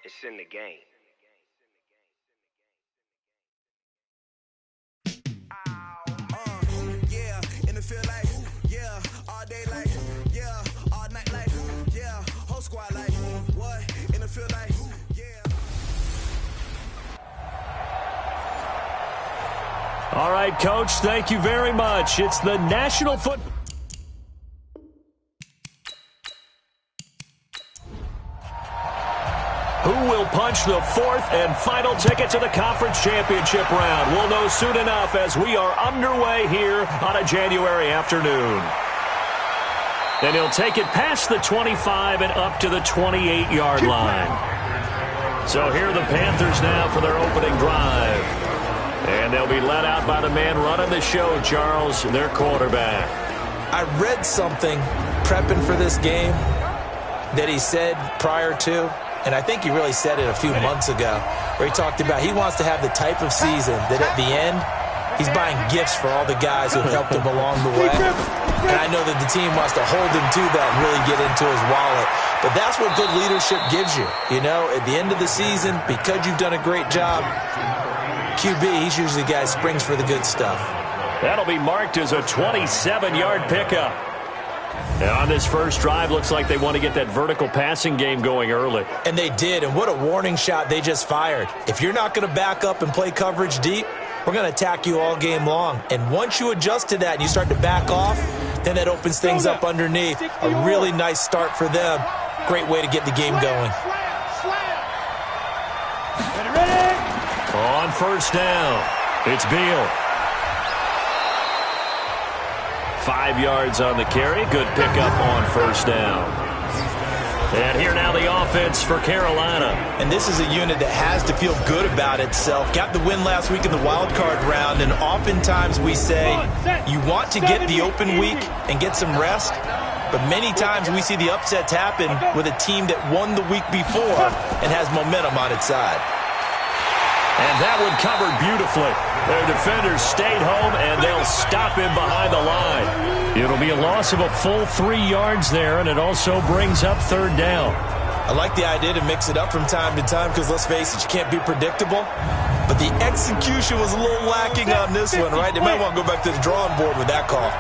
It's in the game. Yeah, in the field like, yeah, all day like, yeah, all night like, yeah, whole squad like, what? In the field like, yeah. All right, Coach, thank you very much. It's the National Football. Who will punch the fourth and final ticket to the conference championship round? We'll know soon enough as we are underway here on a January afternoon. And he'll take it past the 25 and up to the 28-yard line. So here are the Panthers now for their opening drive. And they'll be led out by the man running the show, Charles, their quarterback. I read something prepping for this game that he said prior to, and I think he really said it a few months ago, where he talked about he wants to have the type of season that at the end, he's buying gifts for all the guys who have helped him along the way. And I know that the team wants to hold him to that and really get into his wallet. But that's what good leadership gives you. You know, at the end of the season, because you've done a great job, QB, he's usually the guy who springs for the good stuff. That'll be marked as a 27-yard pickup. And on this first drive, looks like they want to get that vertical passing game going early. And they did, and what a warning shot they just fired. If you're not going to back up and play coverage deep, we're going to attack you all game long. And once you adjust to that and you start to back off, then that opens things up underneath. A really nice start for them. Great way to get the game going. On first down, it's Beal. 5 yards on the carry. Good pickup on first down. And here now the offense for Carolina. And this is a unit that has to feel good about itself. Got the win last week in the wild card round, and oftentimes we say you want to get the open week and get some rest, but many times we see the upsets happen with a team that won the week before and has momentum on its side. And that one covered beautifully. Their defenders stayed home, and they'll stop him behind the line. It'll be a loss of a full 3 yards there, and it also brings up third down. I like the idea to mix it up from time to time because, let's face it, you can't be predictable. But the execution was a little lacking on this one, right? They might want to go back to the drawing board with that call.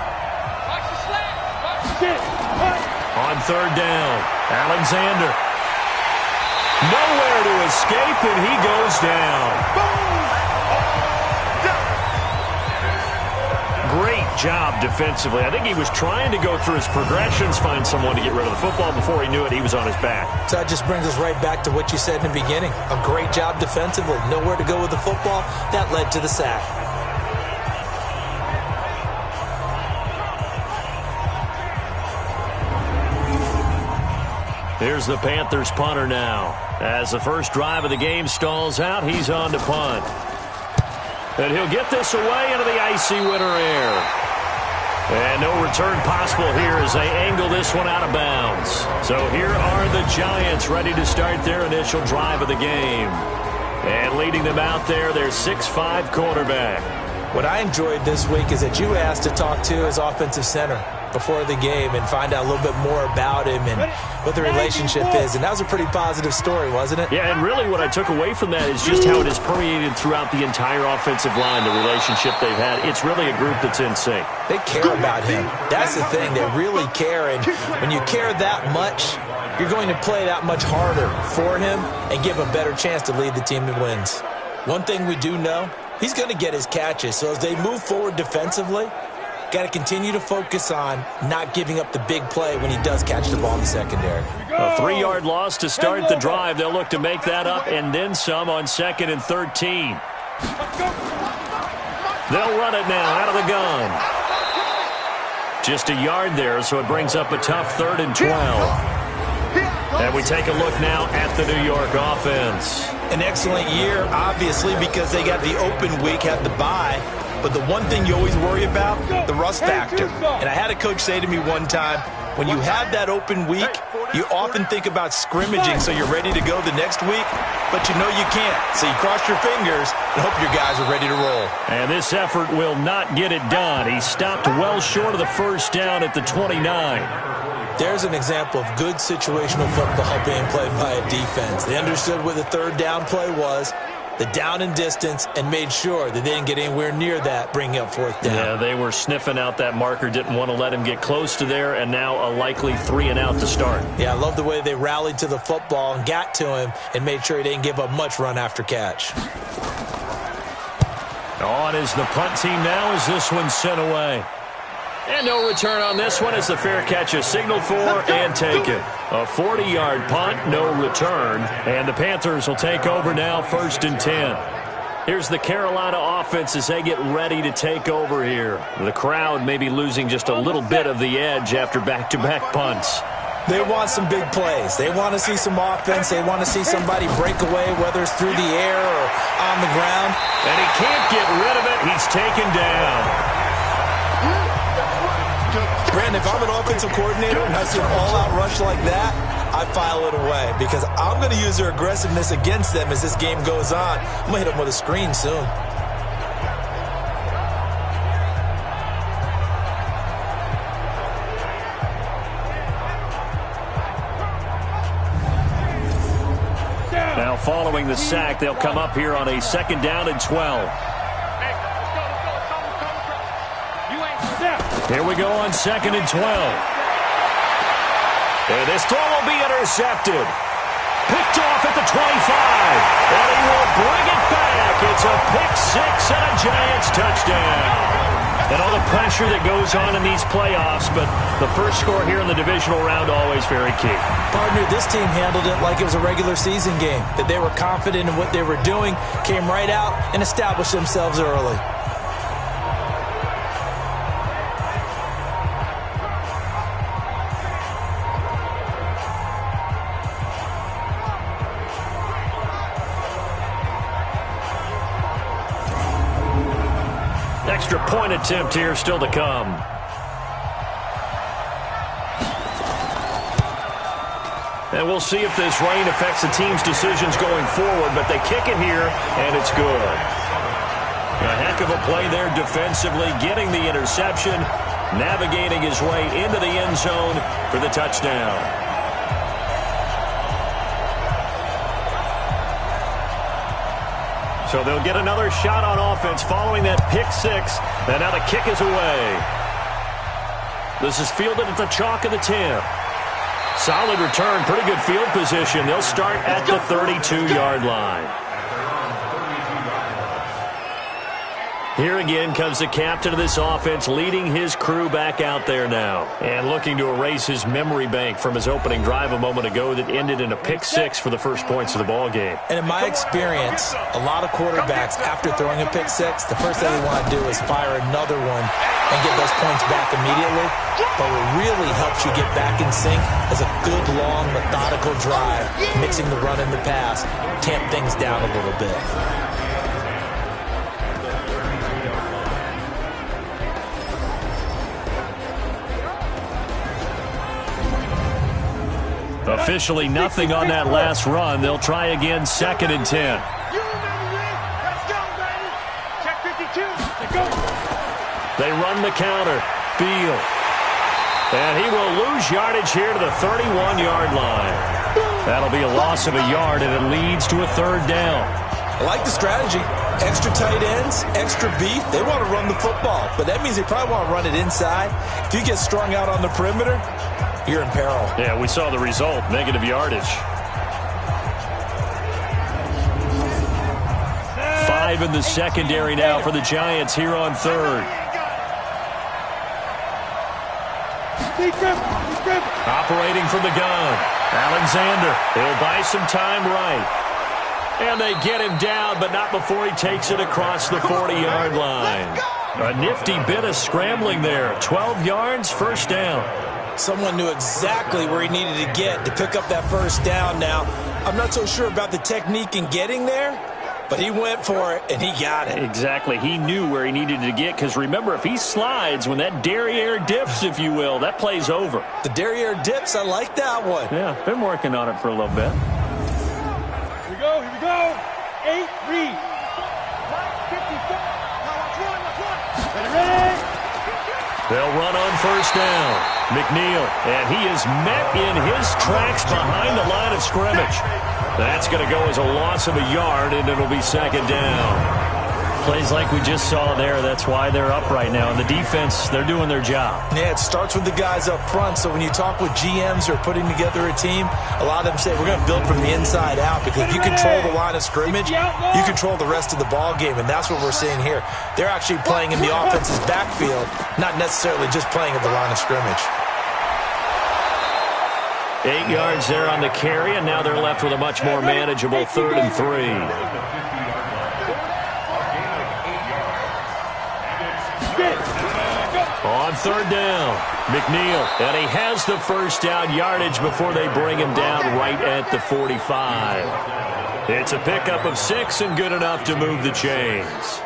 On third down, Alexander. Nowhere to escape, and he goes down. Great job defensively. I think he was trying to go through his progressions, find someone to get rid of the football. Before he knew it, he was on his back. So that just brings us right back to what you said in the beginning. A great job defensively. Nowhere to go with the football. That led to the sack. Here's the Panthers punter now. As the first drive of the game stalls out, he's on to punt. And he'll get this away into the icy winter air. And no return possible here as they angle this one out of bounds. So here are the Giants ready to start their initial drive of the game. And leading them out there, their 6'5" quarterback. What I enjoyed this week is that you asked to talk to his offensive center before the game and find out a little bit more about him and what the relationship is. And that was a pretty positive story, wasn't it? Yeah, and really what I took away from that is just how it has permeated throughout the entire offensive line, the relationship they've had. It's really a group that's in sync. They care about him. That's the thing. They really care. And when you care that much, you're going to play that much harder for him and give a better chance to lead the team that wins. One thing we do know, he's going to get his catches. So as they move forward defensively, got to continue to focus on not giving up the big play when he does catch the ball in the secondary. A 3-yard loss to start the drive. They'll look to make that up and then some on 2nd and 13. They'll run it now out of the gun. Just a yard there, so it brings up a tough 3rd and 12. And we take a look now at the New York offense. An excellent year, obviously, because they got the open week, had the bye. But the one thing you always worry about, the rust factor. And I had a coach say to me one time, when you have that open week, you often think about scrimmaging so you're ready to go the next week, but you know you can't. So you cross your fingers and hope your guys are ready to roll. And this effort will not get it done. He stopped well short of the first down at the 29. There's an example of good situational football being played by a defense. They understood what the third down play was, the down and distance, and made sure that they didn't get anywhere near that, bringing up fourth down. Yeah, they were sniffing out that marker, didn't want to let him get close to there, and now a likely 3-and-out to start. Yeah, I love the way they rallied to the football and got to him and made sure he didn't give up much run after catch. On is the punt team now as this one's sent away. And no return on this one as the fair catch is signaled for and taken. A 40-yard punt, no return. And the Panthers will take over now, 1st and 10. Here's the Carolina offense as they get ready to take over here. The crowd may be losing just a little bit of the edge after back-to-back punts. They want some big plays. They want to see some offense. They want to see somebody break away, whether it's through the air or on the ground. And he can't get rid of it. He's taken down. Brandon, if I'm an offensive coordinator and I see an all-out rush like that, I file it away because I'm going to use their aggressiveness against them as this game goes on. I'm going to hit them with a screen soon. Now following the sack, they'll come up here on a 2nd down and 12. Here we go on 2nd and 12. And this throw will be intercepted. Picked off at the 25. And he will bring it back. It's a pick six and a Giants touchdown. And all the pressure that goes on in these playoffs, but the first score here in the divisional round always very key. Partner, this team handled it like it was a regular season game, that they were confident in what they were doing, came right out and established themselves early. Extra point attempt here still to come. And we'll see if this rain affects the team's decisions going forward, but they kick it here, and it's good. A heck of a play there defensively, getting the interception, navigating his way into the end zone for the touchdown. So they'll get another shot on offense following that pick six. And now the kick is away. This is fielded at the chalk of the 10. Solid return, pretty good field position. They'll start at the 32-yard line. Here again comes the captain of this offense, leading his crew back out there now. And looking to erase his memory bank from his opening drive a moment ago that ended in a pick six for the first points of the ball game. And in my experience, a lot of quarterbacks, after throwing a pick six, the first thing they want to do is fire another one and get those points back immediately. But what really helps you get back in sync is a good, long, methodical drive, mixing the run and the pass, tamp things down a little bit. Officially nothing on that last run. They'll try again, 2nd and 10. They run the counter. Field. And he will lose yardage here to the 31-yard line. That'll be a loss of a yard, and it leads to a 3rd down. I like the strategy. Extra tight ends, extra beef. They want to run the football, but that means they probably want to run it inside. If you get strung out on the perimeter, you're in peril. Yeah, we saw the result, negative yardage. 5 in the secondary now for the Giants here on 3rd. Operating from the gun. Alexander, he'll buy some time right. And they get him down, but not before he takes it across the 40-yard line. A nifty bit of scrambling there. 12 yards, 1st down. Someone knew exactly where he needed to get to pick up that 1st down. Now, I'm not so sure about the technique in getting there, but he went for it, and he got it. Exactly. He knew where he needed to get, because remember, if he slides, when that derriere dips, if you will, that play's over. The derriere dips, I like that one. Yeah, been working on it for a little bit. Here we go, here we go. 8, read. 54. Ready, ready. They'll run on first down. McNeil, and he is met in his tracks behind the line of scrimmage. That's going to go as a loss of a yard, and it'll be second down. Plays like we just saw there. That's why they're up right now. And the defense, they're doing their job. Yeah, it starts with the guys up front. So when you talk with GMs who are putting together a team, a lot of them say we're going to build from the inside out, because if you control the line of scrimmage, you control the rest of the ball game, and that's what we're seeing here. They're actually playing in the offense's backfield, not necessarily just playing at the line of scrimmage. 8 yards there on the carry, and now they're left with a much more manageable 3rd and 3. On 3rd down, McNeil, and he has the first down yardage before they bring him down right at the 45. It's a pickup of 6 and good enough to move the chains.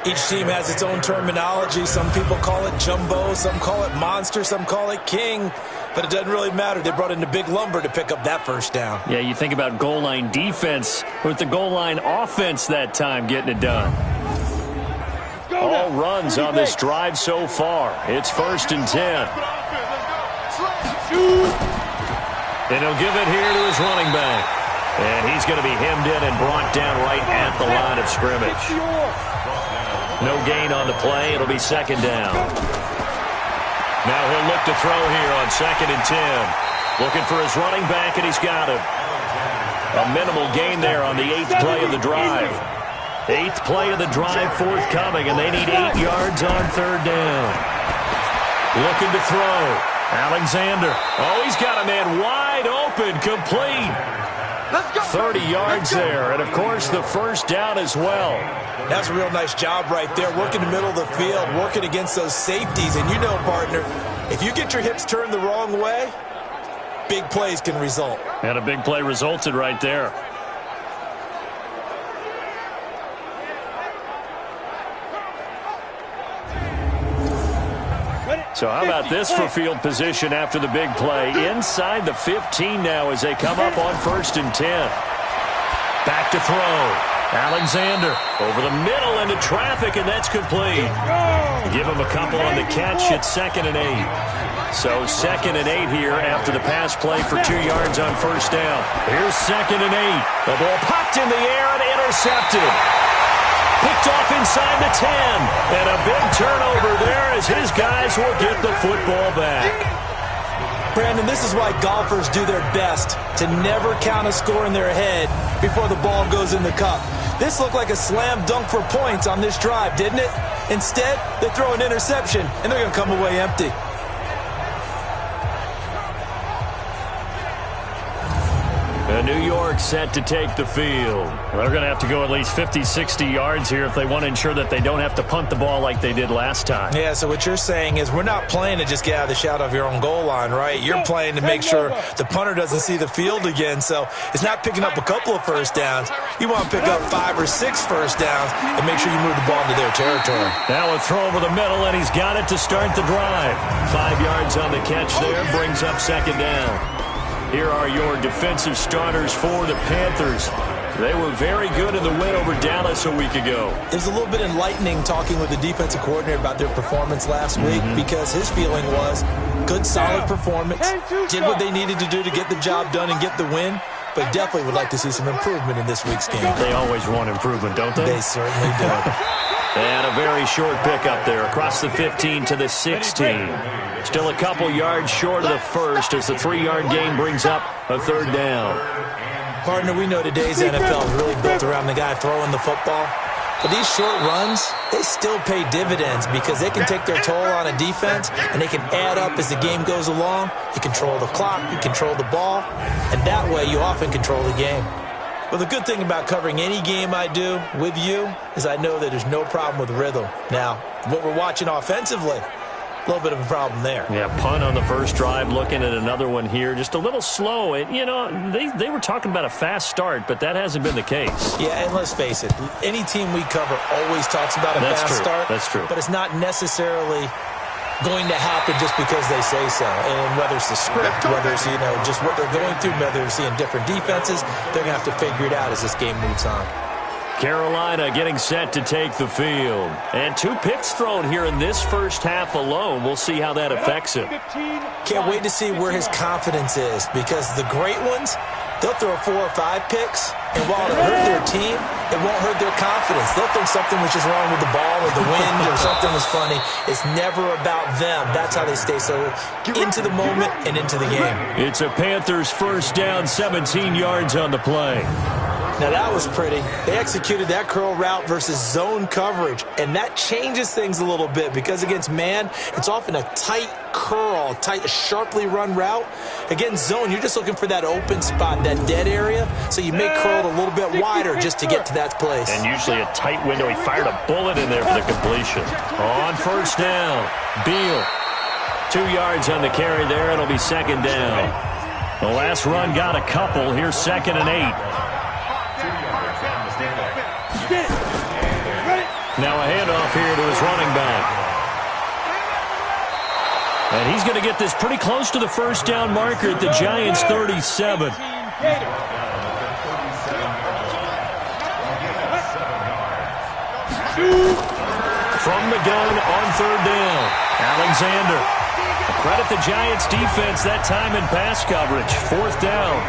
Each team has its own terminology. Some people call it jumbo, some call it monster, some call it king. But it doesn't really matter. They brought in the big lumber to pick up that first down. Yeah, you think about goal line defense with the goal line offense that time getting it done. All runs on this drive so far. It's 1st and 10. And he'll give it here to his running back. And he's going to be hemmed in and brought down right at the line of scrimmage. No gain on the play. It'll be second down. Now he'll look to throw here on 2nd and 10. Looking for his running back, and he's got him. A minimal gain there on the 8th play of the drive. 8th play of the drive forthcoming, and they need 8 yards on 3rd down. Looking to throw. Alexander. Oh, he's got a man wide open, complete. 30 yards there, and of course the first down as well. That's a real nice job right there, working the middle of the field, working against those safeties. And you know, partner, if you get your hips turned the wrong way, big plays can result. And a big play resulted right there. So how about this for field position after the big play? Inside the 15 now as they come up on 1st and 10. Back to throw. Alexander over the middle into traffic, and that's complete. Give him a couple on the catch. It's 2nd and 8. So 2nd and 8 here after the pass play for 2 yards on first down. Here's 2nd and 8. The ball popped in the air and intercepted. Picked off inside the 10. And a big turnover there as his guys will get the football back. Brandon, this is why golfers do their best to never count a score in their head before the ball goes in the cup. This looked like a slam dunk for points on this drive, didn't it? Instead, they throw an interception, and they're going to come away empty. New York set to take the field. They're going to have to go at least 50, 60 yards here if they want to ensure that they don't have to punt the ball like they did last time. Yeah, so what you're saying is we're not playing to just get out of the shadow of your own goal line, right? You're playing to make sure the punter doesn't see the field again. So it's not picking up a couple of first downs. You want to pick up 5 or 6 first downs and make sure you move the ball into their territory. Now a throw over the middle, and he's got it to start the drive. 5 yards on the catch there, brings up second down. Here are your defensive starters for the Panthers. They were very good in the win over Dallas a week ago. It was a little bit enlightening talking with the defensive coordinator about their performance last week because his feeling was good, solid performance, did what they needed to do to get the job done and get the win, but definitely would like to see some improvement in this week's game. They always want improvement, don't they? They certainly do. And a very short pickup there across the 15 to the 16. Still a couple yards short of the first as the 3-yard gain brings up a third down. Partner, we know today's NFL is really built around the guy throwing the football. But these short runs, they still pay dividends because they can take their toll on a defense and they can add up as the game goes along. You control the clock, you control the ball, and that way you often control the game. Well, the good thing about covering any game I do with you is I know that there's no problem with rhythm. Now, what we're watching offensively, a little bit of a problem there. Yeah, punt on the first drive, looking at another one here. Just a little slow. And, you know, they were talking about a fast start, but that hasn't been the case. Yeah, and let's face it, any team we cover always talks about a fast start. That's true. But it's not necessarily going to happen just because they say so. And whether it's the script, whether it's, you know, just what they're going through, whether they're seeing different defenses, they're going to have to figure it out as this game moves on. Carolina getting set to take the field. And 2 picks thrown here in this first half alone. We'll see how that affects him. Can't wait to see where his confidence is, because the great ones, they'll throw 4 or 5 picks, and while it'll hurt their team, it won't hurt their confidence. They'll think something was just wrong with the ball or the wind or something was funny. It's never about them. That's how they stay so into the moment and into the game. It's a Panthers first down, 17 yards on the play. Now, that was pretty. They executed that curl route versus zone coverage, and that changes things a little bit because against man, it's often a tight curl, tight, sharply run route. Against zone, you're just looking for that open spot, that dead area, so you may curl it a little bit wider just to get to that place. And usually a tight window. He fired a bullet in there for the completion. On first down, Beal. 2 yards on the carry there. It'll be second down. The last run got a couple. Here's 2nd and 8. Now a handoff here to his running back. And he's going to get this pretty close to the first down marker at the Giants' 37. From the gun on 3rd down, Alexander. Credit the Giants' defense that time in pass coverage. 4th down.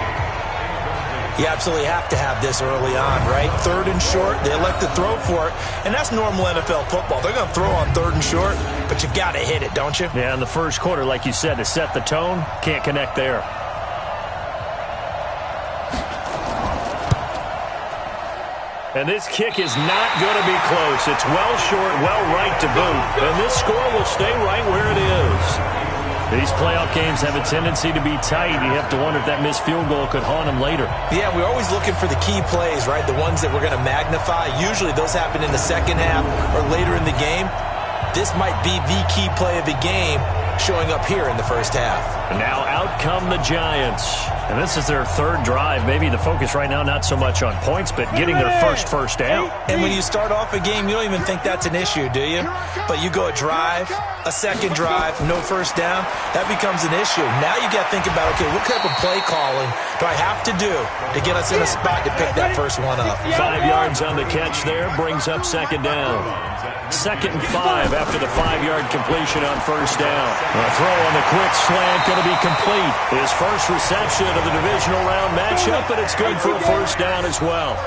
You absolutely have to have this early on, right? 3rd and short, they elect to throw for it, and that's normal NFL football. They're going to throw on 3rd and short, but you've got to hit it, don't you? Yeah, in the first quarter, like you said, to set the tone, can't connect there. And this kick is not going to be close. It's well short, well right to boot, and this score will stay right where it is. These playoff games have a tendency to be tight. You have to wonder if that missed field goal could haunt them later. Yeah, we're always looking for the key plays, right? The ones that we're going to magnify. Usually those happen in the second half or later in the game. This might be the key play of the game showing up here in the first half. And now out come the Giants. And this is their 3rd drive. Maybe the focus right now not so much on points, but getting their first down. And when you start off a game, you don't even think that's an issue, do you? But you go a drive, a second drive, no first down, that becomes an issue. Now you got to think about, okay, what type of play calling do I have to do to get us in a spot to pick that first one up? 5 yards on the catch there, brings up 2nd down. 2nd and 5 after the 5-yard completion on first down. A throw on the quick slant going to be complete. His first reception of the divisional round matchup, and it's good for a first down as well.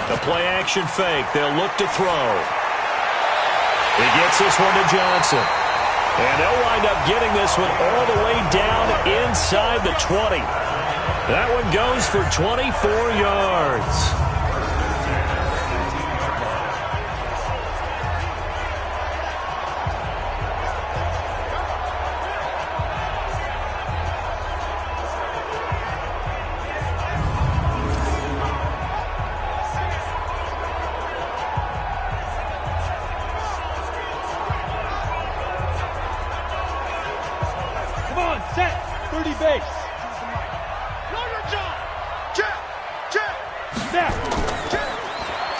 The play action fake. They'll look to throw. He gets this one to Johnson. And they'll wind up getting this one all the way down inside the 20. That one goes for 24 yards.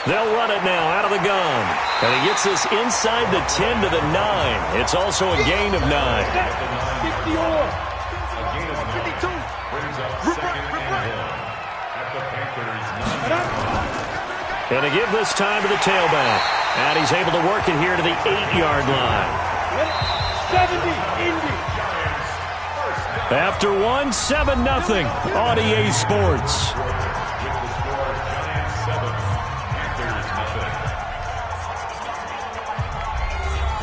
They'll run it now out of the gun. And he gets this inside the 10 to the 9. It's also a gain of 9. And to give this time to the tailback. And he's able to work it here to the 8-yard line. 70, Indy. After 1, 7-0 on EA Sports.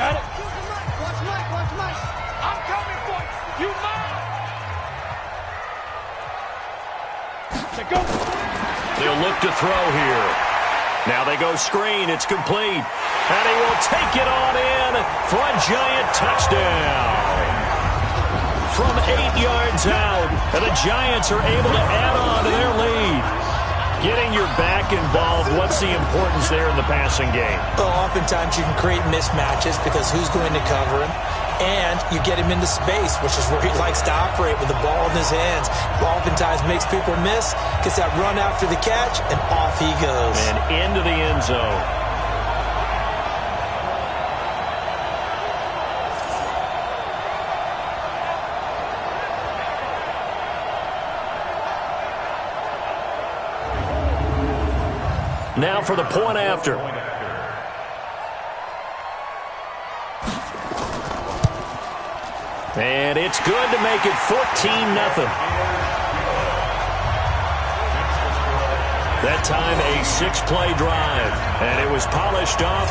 Got it. Watch Mike. I'm coming for you. You mine. Go. They'll look to throw here. Now they go screen. It's complete. And he will take it on in for a Giant touchdown. From 8 yards out, and the Giants are able to add on to their lead. Getting your back involved, what's the importance there in the passing game? Well, oftentimes you can create mismatches because who's going to cover him? And you get him into space, which is where he likes to operate with the ball in his hands. Oftentimes makes people miss, gets that run after the catch, and off he goes. And into the end zone. Now for the point after. And it's good to make it 14-0. That time a 6-play drive, and it was polished off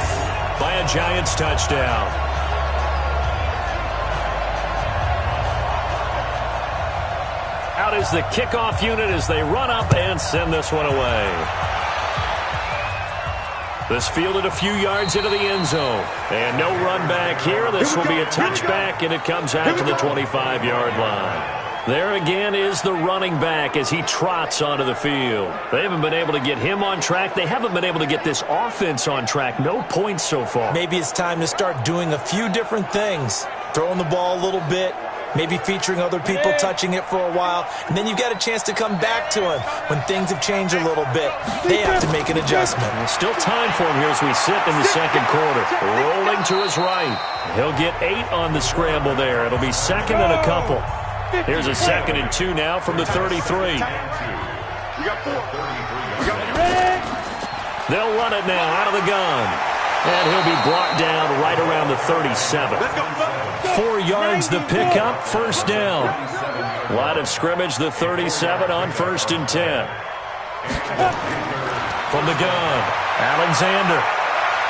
by a Giants touchdown. Out is the kickoff unit as they run up and send this one away. This fielded a few yards into the end zone. And no run back here. This will be a touchback, and it comes out to the 25-yard line. There again is the running back as he trots onto the field. They haven't been able to get him on track. They haven't been able to get this offense on track. No points so far. Maybe it's time to start doing a few different things. Throwing the ball a little bit. Maybe featuring other people touching it for a while. And then you've got a chance to come back to him when things have changed a little bit. They have to make an adjustment. Still time for him here as we sit in the second quarter. Rolling to his right. He'll get 8 on the scramble there. It'll be second and a couple. Here's a 2nd and 2 now from the 33. They'll run it now out of the gun. And he'll be brought down right around the 37. 4 yards the pickup, first down. Line of scrimmage, the 37 on 1st and 10. From the gun, Alexander.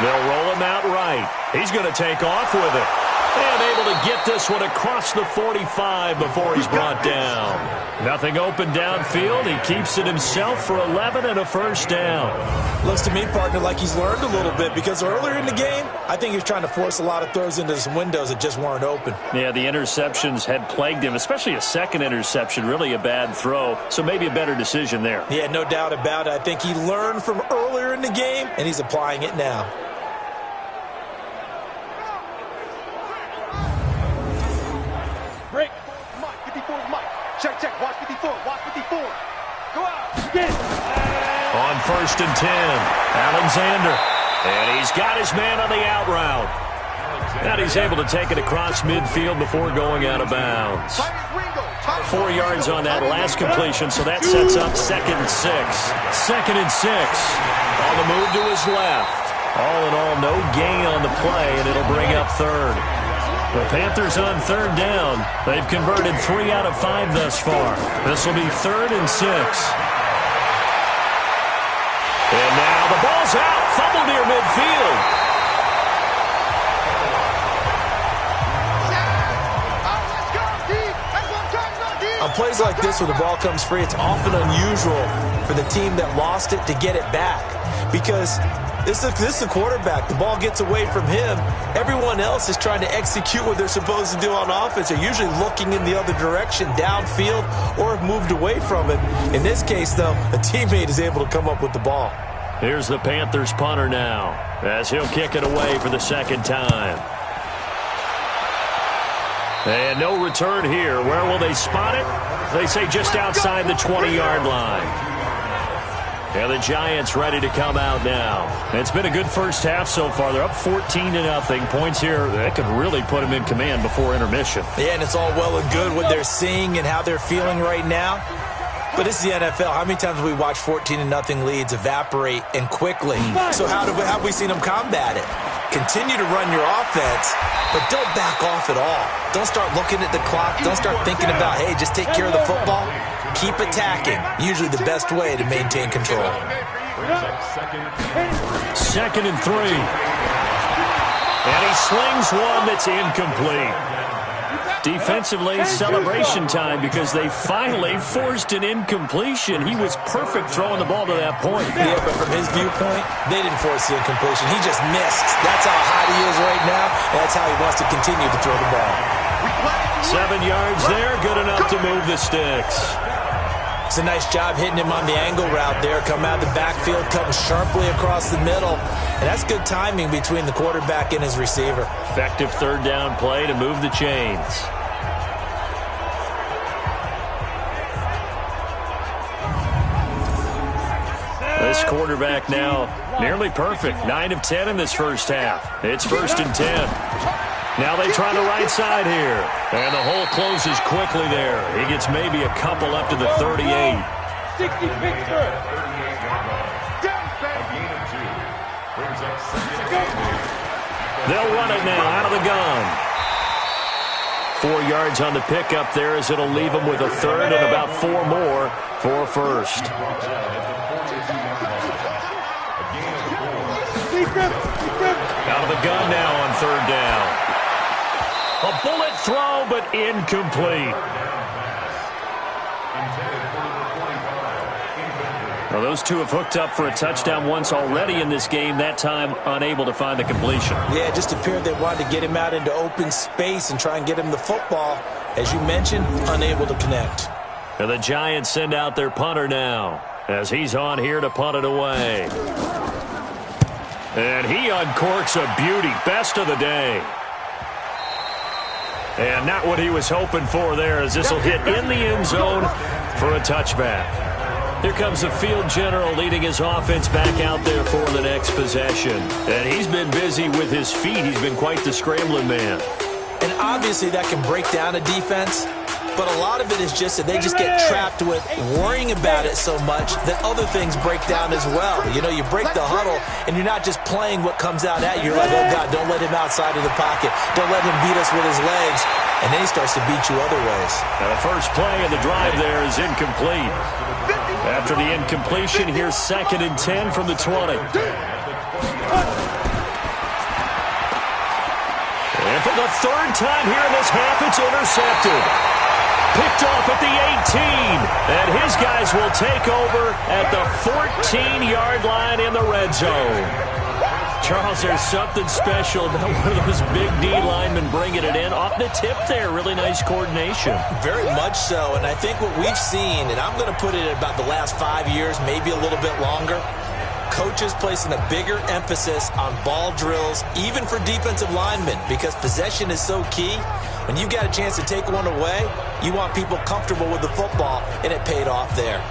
They'll roll him out right. He's going to take off with it. And able to get this one across the 45 before he's brought down. Nothing open downfield. He keeps it himself for 11 and a first down. Looks to me, partner, like he's learned a little bit because earlier in the game, I think he was trying to force a lot of throws into some windows that just weren't open. Yeah, the interceptions had plagued him, especially a second interception, really a bad throw. So maybe a better decision there. Yeah, no doubt about it. I think he learned from earlier in the game, and he's applying it now. Break. Mike, 54 Mike. Check, watch 54, watch 54. Go out. Get. On 1st and 10, Alexander. And he's got his man on the out route. And he's able to take it across midfield before going out of bounds. 4 yards on that last completion, so that sets up 2nd and 6. 2nd and 6. On the move to his left. All in all, no gain on the play, and it'll bring up 3rd. The Panthers on 3rd down. They've converted 3 out of 5 thus far. This will be 3rd and 6. And now the ball's out. Fumble near midfield. On plays like this where the ball comes free, it's often unusual for the team that lost it to get it back. Because this is the quarterback. The ball gets away from him. Everyone else is trying to execute what they're supposed to do on offense. They're usually looking in the other direction, downfield, or have moved away from it. In this case, though, a teammate is able to come up with the ball. Here's the Panthers punter now as he'll kick it away for the 2nd time. And no return here. Where will they spot it? They say just outside the 20-yard line. And the Giants ready to come out now. It's been a good first half so far. They're up 14-0. Points here, that could really put them in command before intermission. Yeah, and it's all well and good what they're seeing and how they're feeling right now. But this is the NFL. How many times have we watched 14-0 leads evaporate and quickly? So how have we seen them combat it? Continue to run your offense, but don't back off at all. Don't start looking at the clock. Don't start thinking about, hey, just take care of the football. Keep attacking. Usually the best way to maintain control. 2nd and 3. And he slings one that's incomplete. Defensively, celebration time because they finally forced an incompletion. He was perfect throwing the ball to that point. Yeah, but from his viewpoint, they didn't force the incompletion. He just missed. That's how hot he is right now, and that's how he wants to continue to throw the ball. 7 yards there, good enough to move the sticks. It's a nice job hitting him on the angle route there. Come out of the backfield, cutting sharply across the middle. And that's good timing between the quarterback and his receiver. Effective 3rd down play to move the chains. This quarterback now nearly perfect. 9 of 10 in this first half. It's 1st and 10. Now they try the right side here. And the hole closes quickly there. He gets maybe a couple up to the 38. 60 Pittsburgh. They'll run it now out of the gun. 4 yards on the pickup there as it'll leave them with a third and about 4 more for first. Out of the gun now on third down. A bullet throw, but incomplete. Well, those two have hooked up for a touchdown once already in this game, that time unable to find the completion. Yeah, it just appeared they wanted to get him out into open space and try and get him the football. As you mentioned, unable to connect. And the Giants send out their punter now as he's on here to punt it away. And he uncorks a beauty, best of the day. And not what he was hoping for there, as this will hit in the end zone for a touchback. Here comes the field general leading his offense back out there for the next possession. And he's been busy with his feet. He's been quite the scrambling man. And obviously that can break down a defense, but a lot of it is just that they just get trapped with worrying about it so much that other things break down as well. You know, you break the huddle, and you're not just playing what comes out at you. You're like, oh, God, don't let him outside of the pocket. Don't let him beat us with his legs. And then he starts to beat you other ways. Now the first play of the drive there is incomplete. After the incompletion, here's 2nd and 10 from the 20. And for the third time here in this half, it's intercepted. Picked off at the 18. And his guys will take over at the 14-yard line in the red zone. Charles, there's something special about one of those big D linemen bringing it in. Off the tip there, really nice coordination. Very much so, and I think what we've seen, and I'm going to put it at about the last 5 years, maybe a little bit longer, coaches placing a bigger emphasis on ball drills, even for defensive linemen, because possession is so key. When you've got a chance to take one away, you want people comfortable with the football, and it paid off there.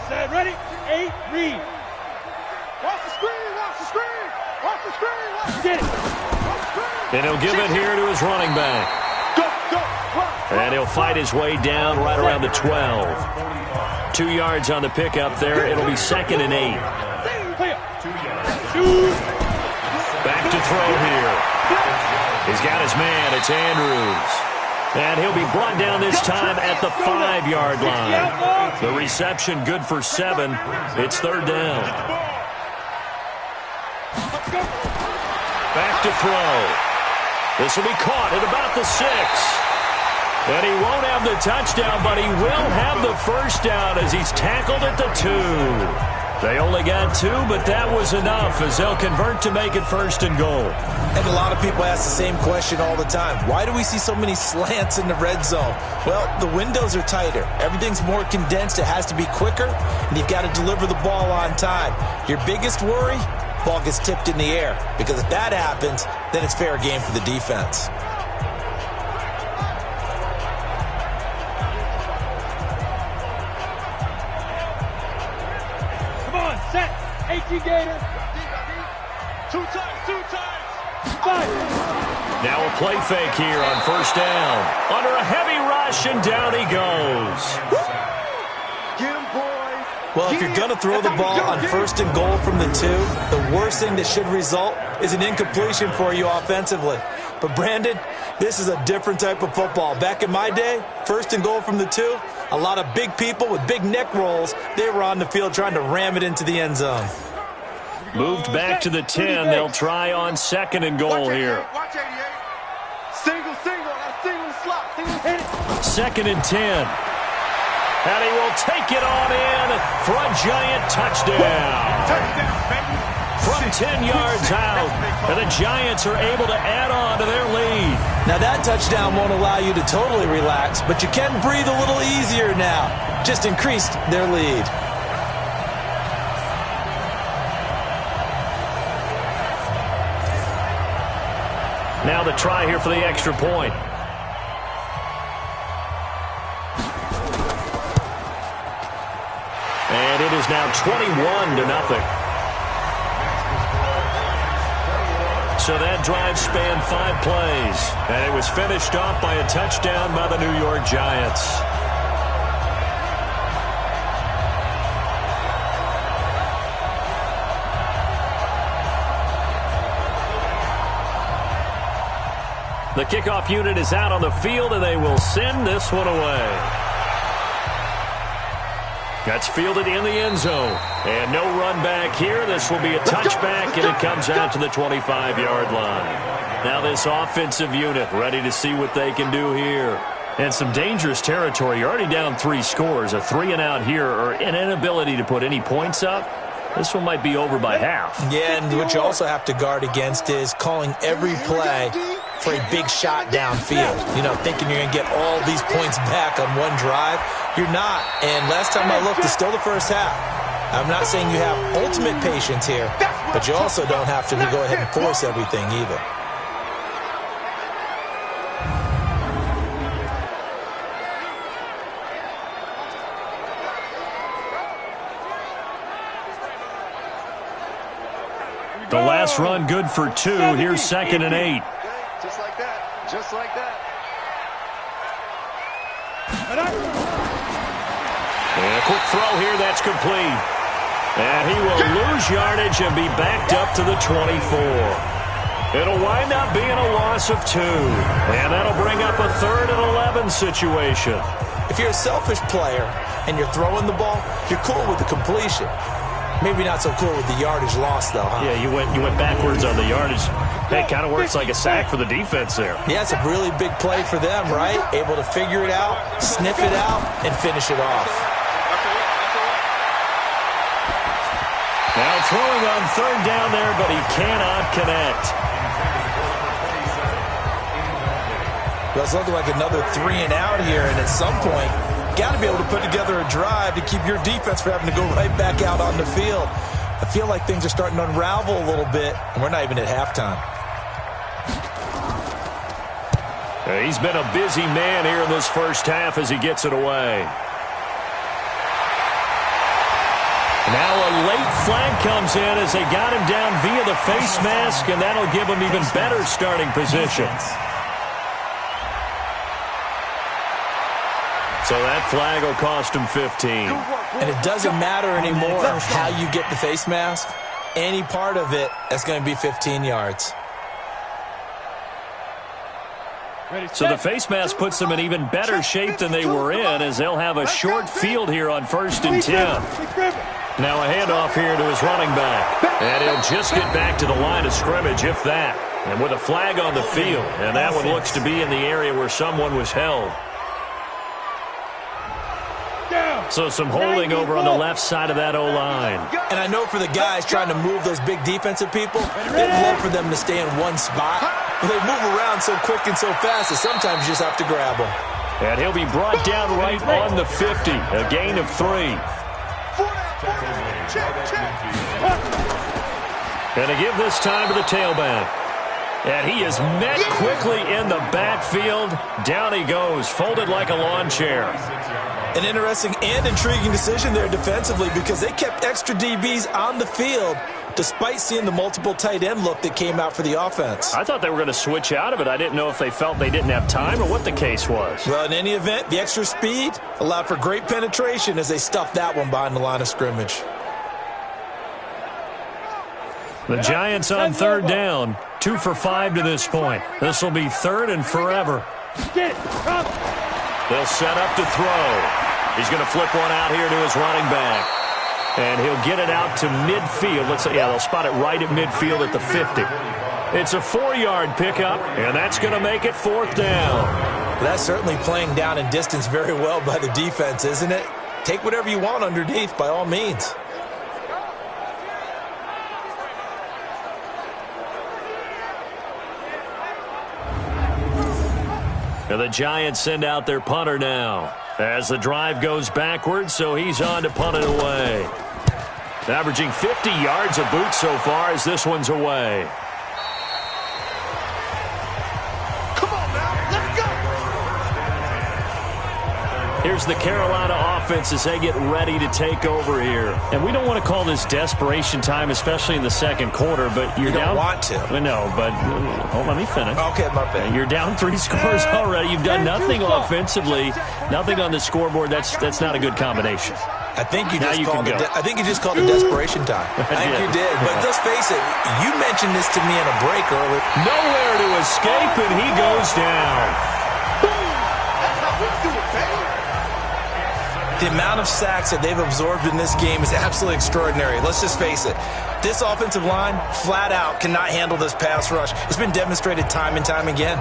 Set, ready? 8, read. Watch the screen, watch the screen, watch the screen, watch the screen. And he'll give it here to his running back. Go, run. And he'll fight his way down right around the 12. 2 yards on the pickup there. It'll be 2nd and 8. Back to throw here. He's got his man. It's Andrews. And he'll be brought down this time at the 5-yard line. The reception good for 7. It's 3rd down. Back to throw. This will be caught at about the 6. And he won't have the touchdown, but he will have the first down as he's tackled at the 2. They only got 2, but that was enough as they'll convert to make it 1st and goal. And a lot of people ask the same question all the time. Why do we see so many slants in the red zone? Well, the windows are tighter. Everything's more condensed. It has to be quicker, and you've got to deliver the ball on time. Your biggest worry? Ball gets tipped in the air, because if that happens, then it's fair game for the defense. Set, 18 Gator. 2 times. 5. Now a play fake here on 1st down. Under a heavy rush, and down he goes. Get him, boys. Well, if you're going to throw the ball on 1st and goal from the 2, the worst thing that should result is an incompletion for you offensively. But, Brandon, this is a different type of football. Back in my day, 1st and goal from the 2, a lot of big people with big neck rolls, they were on the field trying to ram it into the end zone. Moved back to the 10. They'll try on 2nd and goal here. Watch 88. Single, slot, hit it. 2nd and 10. And he will take it on in for a giant touchdown. Touchdown, baby. From 10 yards out, and the Giants are able to add on to their lead. Now that touchdown won't allow you to totally relax, but you can breathe a little easier now. Just increased their lead. Now the try here for the extra point. And it is now 21-0. So that drive spanned 5 plays, and it was finished off by a touchdown by the New York Giants. The kickoff unit is out on the field, and they will send this one away. That's fielded in the end zone. And no run back here. This will be a touchback, and it comes out to the 25-yard line. Now this offensive unit ready to see what they can do here. And some dangerous territory. You're already down 3 scores. A 3-and-out here, or an inability to put any points up. This one might be over by half. Yeah, and what you also have to guard against is calling every play for a big shot downfield. You know, thinking you're going to get all these points back on one drive. You're not. And last time I looked, it's still the first half. I'm not saying you have ultimate patience here, but you also don't have to go ahead and force everything either. The last run good for 2. Here's 2nd and 8. Just like that. Just like that. And a quick throw here. That's complete. And he will lose yardage and be backed up to the 24. It'll wind up being a loss of 2. And that'll bring up a 3rd and 11 situation. If you're a selfish player and you're throwing the ball, you're cool with the completion. Maybe not so cool with the yardage loss, though, huh? Yeah, you went backwards on the yardage. That kind of works like a sack for the defense there. Yeah, it's a really big play for them, right? Able to figure it out, sniff it out, and finish it off. Now throwing on 3rd down there, but he cannot connect. Well, it's looking like another 3-and-out here, and at some point, got to be able to put together a drive to keep your defense from having to go right back out on the field. I feel like things are starting to unravel a little bit, and we're not even at halftime. He's been a busy man here in this first half as he gets it away. Now a late flag comes in as they got him down via the face mask, and that'll give him even better starting position. So that flag will cost him 15. And it doesn't matter anymore how you get the face mask. Any part of it, that's going to be 15 yards. So the face mask puts them in even better shape than they were in, as they'll have a short field here on 1st and 10. Now a handoff here to his running back. And he'll just get back to the line of scrimmage, if that. And with a flag on the field. And that one looks to be in the area where someone was held. So some holding over on the left side of that O-line. And I know for the guys trying to move those big defensive people, they'd love for them to stay in one spot. But they move around so quick and so fast that sometimes you just have to grab them. And he'll be brought down right on the 50. A gain of 3. And to give this time to the tailback. And he is met quickly in the backfield. Down he goes, folded like a lawn chair. An interesting and intriguing decision there defensively, because they kept extra DBs on the field despite seeing the multiple tight end look that came out for the offense. I thought they were going to switch out of it. I didn't know if they felt they didn't have time or what the case was. Well, in any event, the extra speed allowed for great penetration as they stuffed that one behind the line of scrimmage. The Giants on 3rd down, 2 for 5 to this point. This will be 3rd and forever. They'll set up to throw. He's going to flip one out here to his running back. And he'll get it out to midfield. They'll spot it right at midfield at the 50. It's a 4-yard pickup, and that's going to make it 4th down. That's certainly playing down in distance very well by the defense, isn't it? Take whatever you want underneath, by all means. And the Giants send out their punter now as the drive goes backwards, so he's on to punt it away. Averaging 50 yards a boot so far as this one's away. Come on now, let's go. Here's the Carolina offense as they get ready to take over here. And we don't want to call this desperation time, especially in the second quarter, but you're down. You don't want to. No, but let me finish. Okay, my bad. You're down 3 scores already. You've done nothing offensively, nothing on the scoreboard. That's not a good combination. I think you Now just you called can it. go. I think you just called it desperation time. I think you did. But let's face it, you mentioned this to me in a break earlier. Nowhere to escape, and he goes down. The amount of sacks that they've absorbed in this game is absolutely extraordinary. Let's just face it. This offensive line, flat out, cannot handle this pass rush. It's been demonstrated time and time again.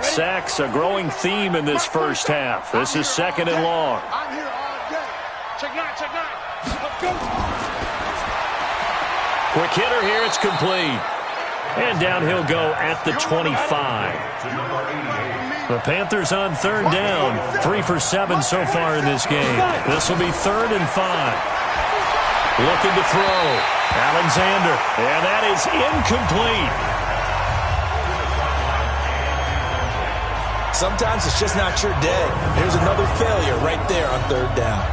Sacks, a growing theme in this first half. This is 2nd and long. I'm here all day. Check 9, check 9. Let's go. Quick hitter here, it's complete. And down he'll go at the 25. The Panthers on 3rd down. 3 for 7 so far in this game. This will be 3rd and 5. Looking to throw. Alexander. And that is incomplete. Sometimes it's just not your day. There's another failure right there on 3rd down.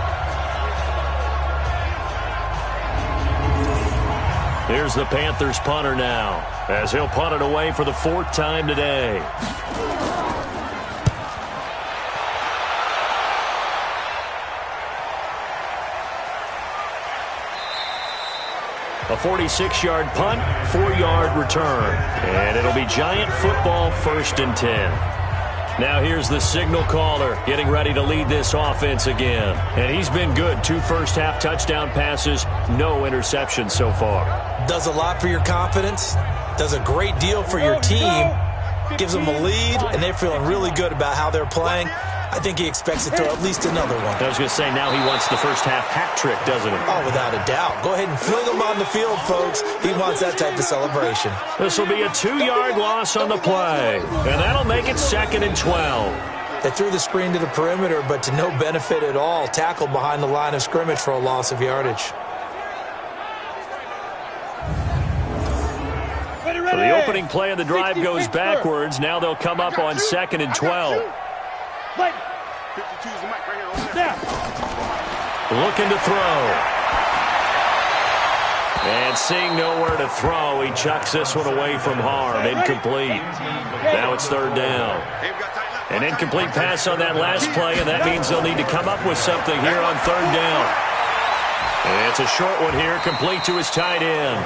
Here's the Panthers punter now, as he'll punt it away for the 4th time today. A 46-yard punt, 4-yard return. And it'll be Giant football, 1st and 10. Now here's the signal caller getting ready to lead this offense again. And he's been good. 2 first-half touchdown passes, no interceptions so far. Does a lot for your confidence. Does a great deal for your team. Gives them a lead, and they're feeling really good about how they're playing. I think he expects to throw at least another one. I was going to say, now he wants the first-half hat trick, doesn't he? Oh, without a doubt. Go ahead and fling him on the field, folks. He wants that type of celebration. This will be a 2-yard loss on the play, and that'll make it 2nd and 12. They threw the screen to the perimeter, but to no benefit at all. Tackled behind the line of scrimmage for a loss of yardage. So the opening play of the drive goes backwards. Now they'll come up on 2nd and 12. Looking to throw. And seeing nowhere to throw, he chucks this one away from harm. Incomplete. Now it's 3rd down. An incomplete pass on that last play, and that means they'll need to come up with something here on 3rd down. And it's a short one here, complete to his tight end.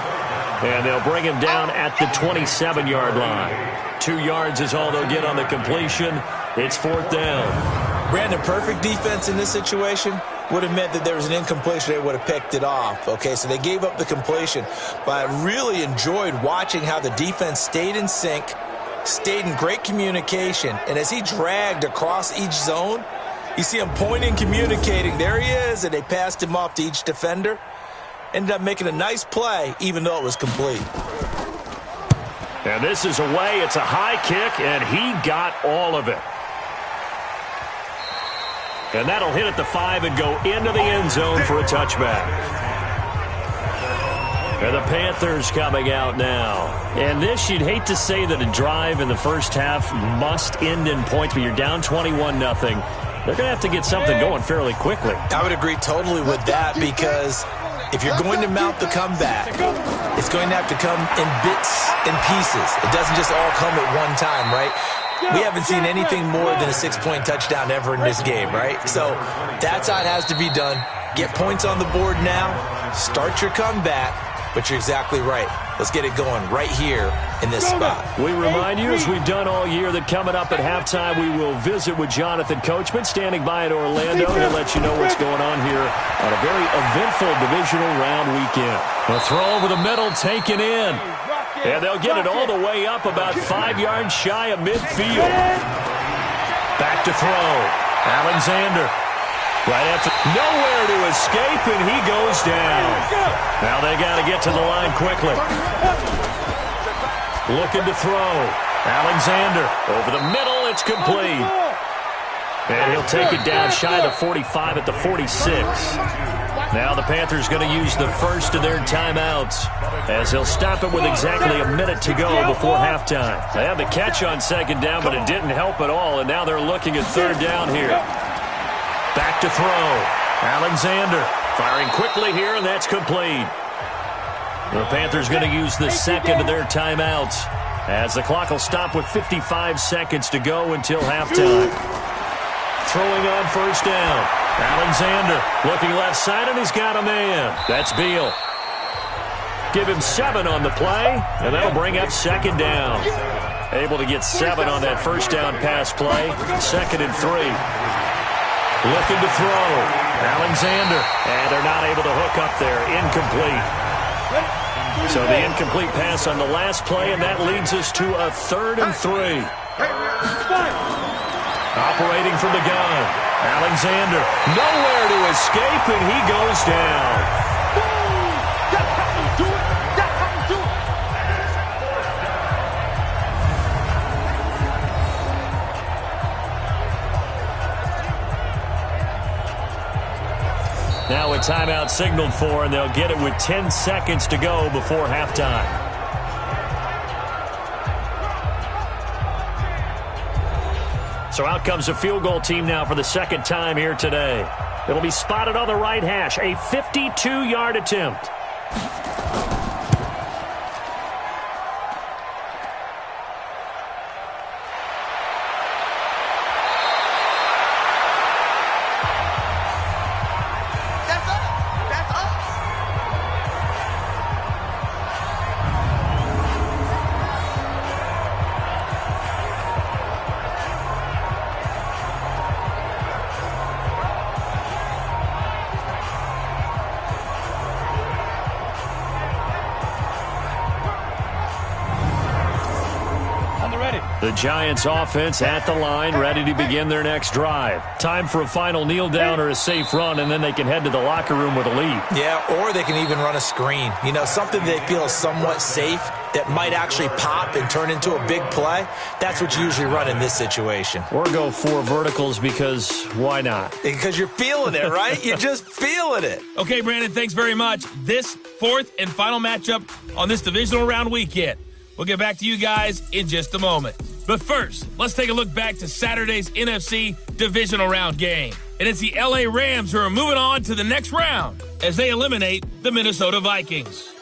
And they'll bring him down at the 27-yard line. 2 yards is all they'll get on the completion. It's 4th down. Brandon, perfect defense in this situation would have meant that there was an incompletion. They would have picked it off. Okay, so they gave up the completion. But I really enjoyed watching how the defense stayed in sync, stayed in great communication. And as he dragged across each zone, you see him pointing, communicating. There he is, and they passed him off to each defender. Ended up making a nice play, even though it was complete. And this is away. It's a high kick, and he got all of it. And that'll hit at the 5 and go into the end zone for a touchback. And the Panthers coming out now. And this, you'd hate to say that a drive in the first half must end in points, but you're down 21-0. They're going to have to get something going fairly quickly. I would agree totally with that, because if you're going to mount the comeback, it's going to have to come in bits and pieces. It doesn't just all come at one time, right? We haven't seen anything more than a 6-point touchdown ever in this game, right? So that's how it has to be done. Get points on the board now. Start your comeback. But you're exactly right. Let's get it going right here in this spot. We remind you, as we've done all year, that coming up at halftime, we will visit with Jonathan Coachman, standing by in Orlando, to let you know what's going on here on a very eventful divisional round weekend. The throw over the middle, taken in. And they'll get it all the way up about 5 yards shy of midfield. Back to throw. Alexander. Right after, nowhere to escape, and he goes down. Now they got to get to the line quickly. Looking to throw. Alexander over the middle, it's complete. And he'll take it down shy of the 45 at the 46. Now the Panthers going to use the first of their timeouts as they'll stop it with exactly a minute to go before halftime. They had the catch on second down, but it didn't help at all, and now they're looking at third down here. Back to throw. Alexander firing quickly here, and that's complete. The Panthers going to use the second of their timeouts as the clock will stop with 55 seconds to go until halftime. Throwing on first down. Alexander looking left side, and he's got a man. That's Beal. Give him 7 on the play, and that'll bring up second down. Able to get 7 on that first down pass play. 2nd and 3. Looking to throw. Alexander. And they're not able to hook up there. Incomplete. So the incomplete pass on the last play, and that leads us to a 3rd and 3. Operating from the gun. Alexander nowhere to escape, and he goes down. That's how you do it. That's how you do it. Now a timeout signaled for, and they'll get it with 10 seconds to go before halftime. So out comes a field goal team now for the second time here today. It'll be spotted on the right hash. A 52-yard attempt. The Giants offense at the line, ready to begin their next drive. Time for a final kneel down or a safe run, and then they can head to the locker room with a lead. Yeah, or they can even run a screen. You know, something they feel is somewhat safe that might actually pop and turn into a big play. That's what you usually run in this situation. Or go 4 verticals because why not? Because you're feeling it, right? You're just feeling it. Okay, Brandon, thanks very much. This 4th and final matchup on this divisional round weekend. We'll get back to you guys in just a moment. But first, let's take a look back to Saturday's NFC divisional round game. And it's the LA Rams who are moving on to the next round as they eliminate the Minnesota Vikings.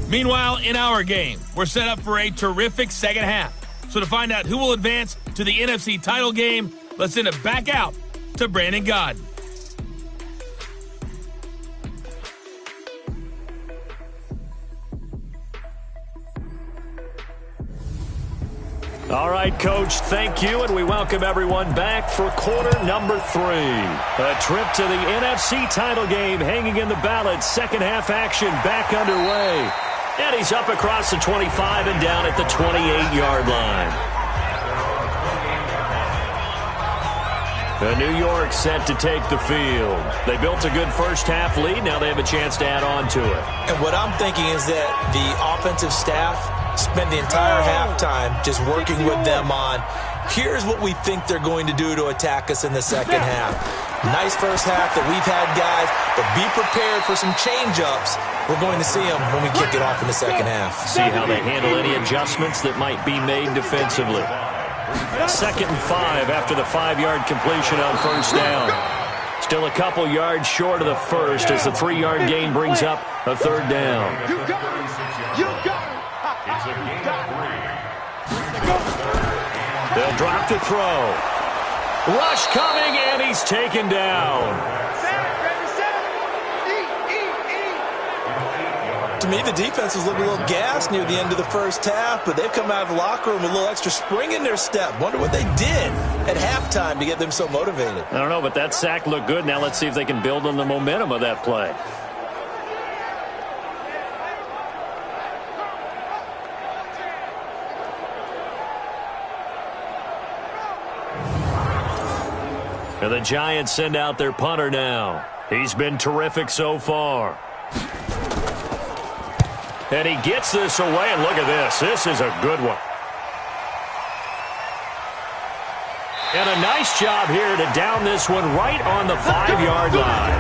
Meanwhile, in our game, we're set up for a terrific second half. So to find out who will advance to the NFC title game, let's send it back out to Brandon Godden. All right, Coach, thank you, and we welcome everyone back for quarter number 3. A trip to the NFC title game hanging in the balance. Second half action back underway. And he's up across the 25 and down at the 28-yard line. The New York set to take the field. They built a good first half lead. Now they have a chance to add on to it. And what I'm thinking is that the offensive staff spend the entire halftime just working with them on, here's what we think they're going to do to attack us in the second half. Nice first half that we've had, guys, but be prepared for some change-ups. We're going to see them when we kick it off in the second half. See how they handle any adjustments that might be made defensively. 2nd and 5 after the 5-yard completion on first down. Still a couple yards short of the first as the 3-yard gain brings up a 3rd down. You got it. You got it. They'll drop to throw. Rush coming, and he's taken down. To me, the defense was looking a little gassed near the end of the first half, but they've come out of the locker room with a little extra spring in their step. Wonder what they did at halftime to get them so motivated. I don't know, but that sack looked good. Now let's see if they can build on the momentum of that play. And the Giants send out their punter now. He's been terrific so far. And he gets this away, and look at this. This is a good one. And a nice job here to down this one right on the 5-yard line.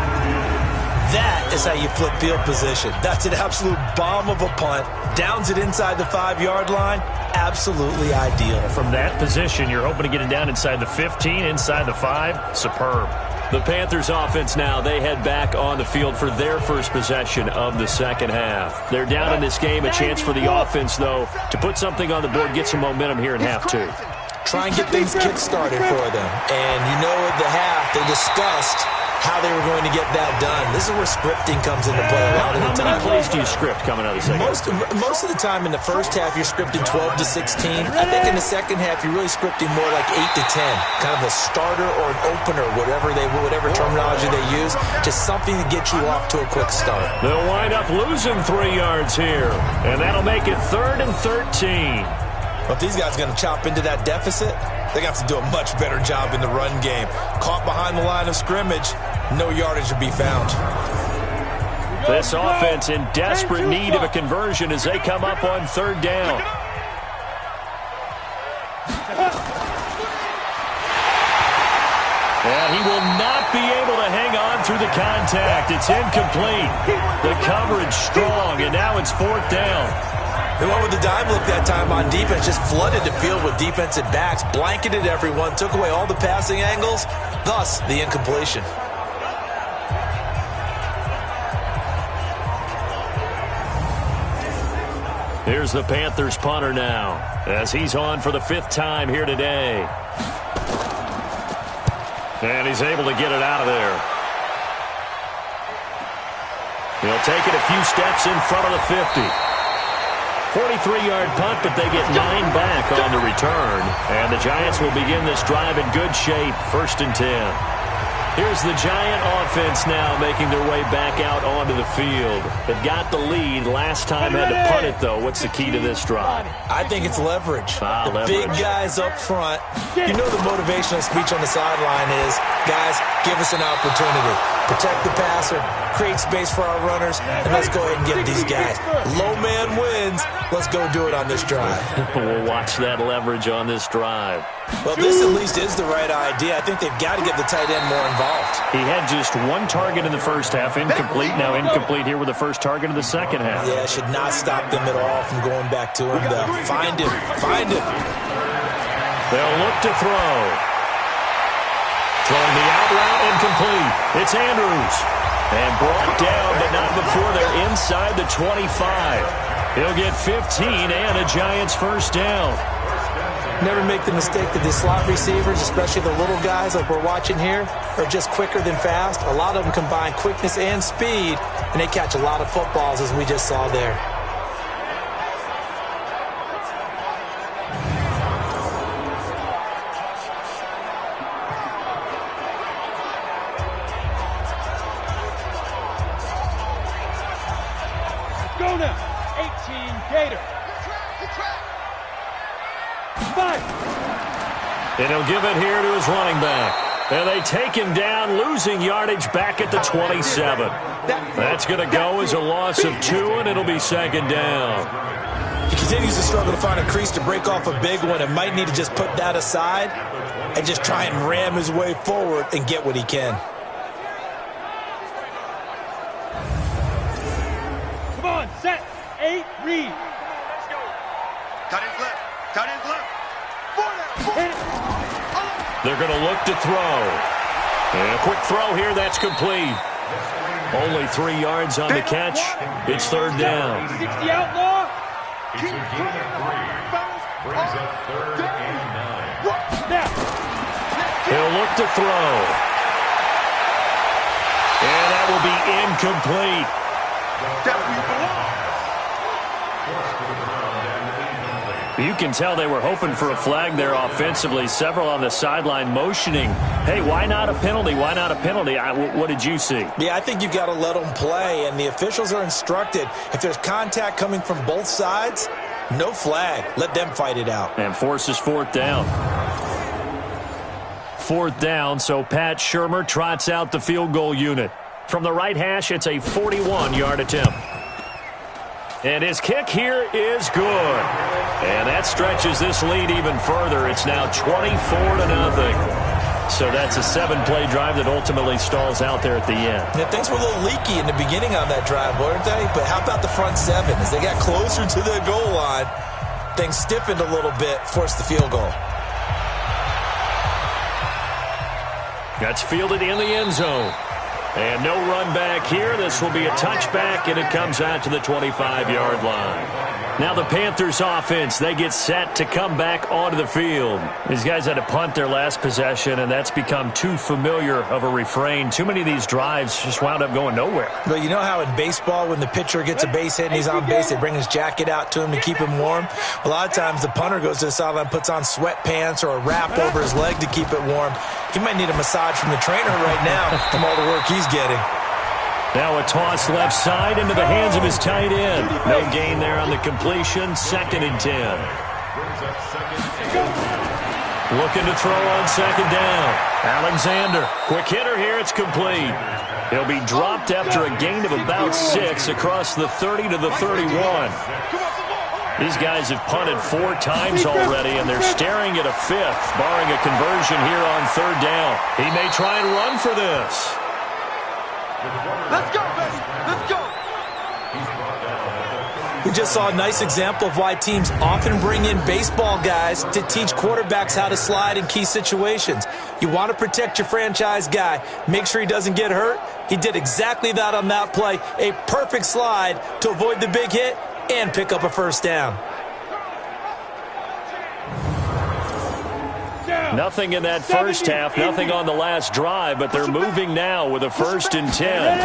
That is how you flip field position. That's an absolute bomb of a punt. Downs it inside the 5-yard line. Absolutely ideal. From that position, you're hoping to get it down inside the 15, inside the 5. Superb. The Panthers offense now, they head back on the field for their first possession of the second half. They're down in this game. A chance for the offense, though, to put something on the board, get some momentum here in half 2. Try and get things kick-started for them. And you know at the half, they discussed how they were going to get that done. This is where scripting comes into play a lot of the time. How many plays do you script coming out of the second half? Most of the time in the first half, you're scripting 12 to 16. I think in the second half, you're really scripting more like 8 to 10. Kind of a starter or an opener, whatever terminology they use. Just something to get you off to a quick start. They'll wind up losing 3 yards here. And that'll make it 3rd and 13. But if these guys are going to chop into that deficit, they're going to have to do a much better job in the run game. Caught behind the line of scrimmage, no yardage to be found. This offense in desperate need of a conversion as they come up on 3rd down. And he will not be able to hang on through the contact. It's incomplete. The coverage strong, and now it's 4th down. They went with the dime look that time on defense, just flooded the field with defensive backs, blanketed everyone, took away all the passing angles, thus the incompletion. Here's the Panthers punter now, as he's on for the 5th time here today. And he's able to get it out of there. He'll take it a few steps in front of the 50. 43-yard punt, but they get 9 back on the return. And the Giants will begin this drive in good shape, 1st and 10. Here's the Giant offense now making their way back out onto the field. They've got the lead. Last time had to punt it, though. What's the key to this drive? I think it's leverage. Leverage. Big guys up front. You know the motivational speech on the sideline is, guys, give us an opportunity. Protect the passer, create space for our runners, and let's go ahead and get these guys. Low man wins. Let's go do it on this drive. We'll watch that leverage on this drive. Well, this at least is the right idea. I think they've got to get the tight end more involved. He had just 1 target in the first half, incomplete. Now incomplete here with the first target of the second half. Yeah, should not stop them at all from going back to him, though. Find him. Find him. They'll look to throw. Throwing the out route, incomplete. It's Andrews. And brought down, but not before they're inside the 25. He'll get 15 and a Giants first down. Never make the mistake that the slot receivers, especially the little guys like we're watching here, are just quicker than fast. A lot of them combine quickness and speed, and they catch a lot of footballs, as we just saw there. Go now. 18 Gator. 5. And he'll give it here to his running back. And they take him down, losing yardage back at the 27. That's going to go as a loss of 2, and it'll be 2nd down. He continues to struggle to find a crease to break off a big one and might need to just put that aside and just try and ram his way forward and get what he can. Come on, set, 8, read. Let's go. Cut in flip. Cut in flip. They're going to look to throw. And a quick throw here, that's complete. Only 3 yards on the catch. It's 3rd down. 60 outlaw. Brings up 3rd and 9. Now. He'll look to throw. And that will be incomplete. You can tell they were hoping for a flag there offensively. Several on the sideline motioning, hey, why not a penalty? Why not a penalty? What did you see? Yeah, I think you've got to let them play, and the officials are instructed, if there's contact coming from both sides, no flag. Let them fight it out. And forces 4th down. 4th down, so Pat Shurmur trots out the field goal unit. From the right hash, it's a 41-yard attempt. And his kick here is good. And that stretches this lead even further. It's now 24-0. So that's a 7-play drive that ultimately stalls out there at the end. Yeah, things were a little leaky in the beginning on that drive, weren't they? But how about the front seven? As they got closer to the goal line, things stiffened a little bit, forced the field goal. That's fielded in the end zone. And no run back here. This will be a touchback, and it comes out to the 25-yard line. Now the Panthers offense, they get set to come back onto the field. These guys had to punt their last possession, and that's become too familiar of a refrain. Too many of these drives just wound up going nowhere. Well, you know how in baseball when the pitcher gets a base hit and he's on base, they bring his jacket out to him to keep him warm? A lot of times the punter goes to the sideline, puts on sweatpants or a wrap over his leg to keep it warm. He might need a massage from the trainer right now from all the work he's getting. Now a toss left side into the hands of his tight end. No gain there on the completion. 2nd and 10. Looking to throw on 2nd down. Alexander. Quick hitter here. It's complete. He'll be dropped after a gain of about 6 across the 30 to the 31. These guys have punted 4 times already, and they're staring at a 5th, barring a conversion here on 3rd down. He may try and run for this. Let's go, baby. Let's go. We just saw a nice example of why teams often bring in baseball guys to teach quarterbacks how to slide in key situations. You want to protect your franchise guy. Make sure he doesn't get hurt. He did exactly that on that play. A perfect slide to avoid the big hit and pick up a 1st down. Nothing in that first half, nothing on the last drive, but they're moving now with a 1st and 10.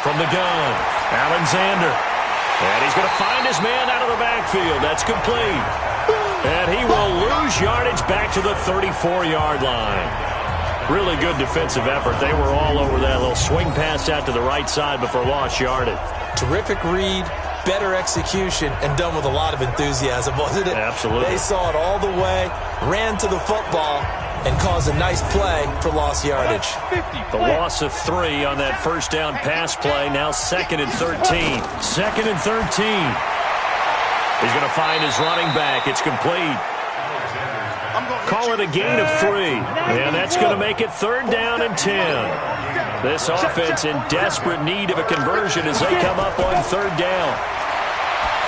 From the gun, Alexander. And he's going to find his man out of the backfield. That's complete. And he will lose yardage back to the 34-yard line. Really good defensive effort. They were all over that little swing pass out to the right side before lost yardage. Terrific read, better execution, and done with a lot of enthusiasm, wasn't it? Absolutely. They saw it all the way, ran to the football, and caused a nice play for lost yardage. The loss of 3 on that 1st down pass play. Now 2nd and 13. 2nd and 13. He's going to find his running back. It's complete. Call it a gain of 3. And that's going to make it 3rd down and 10. This offense in desperate need of a conversion as they come up on 3rd down.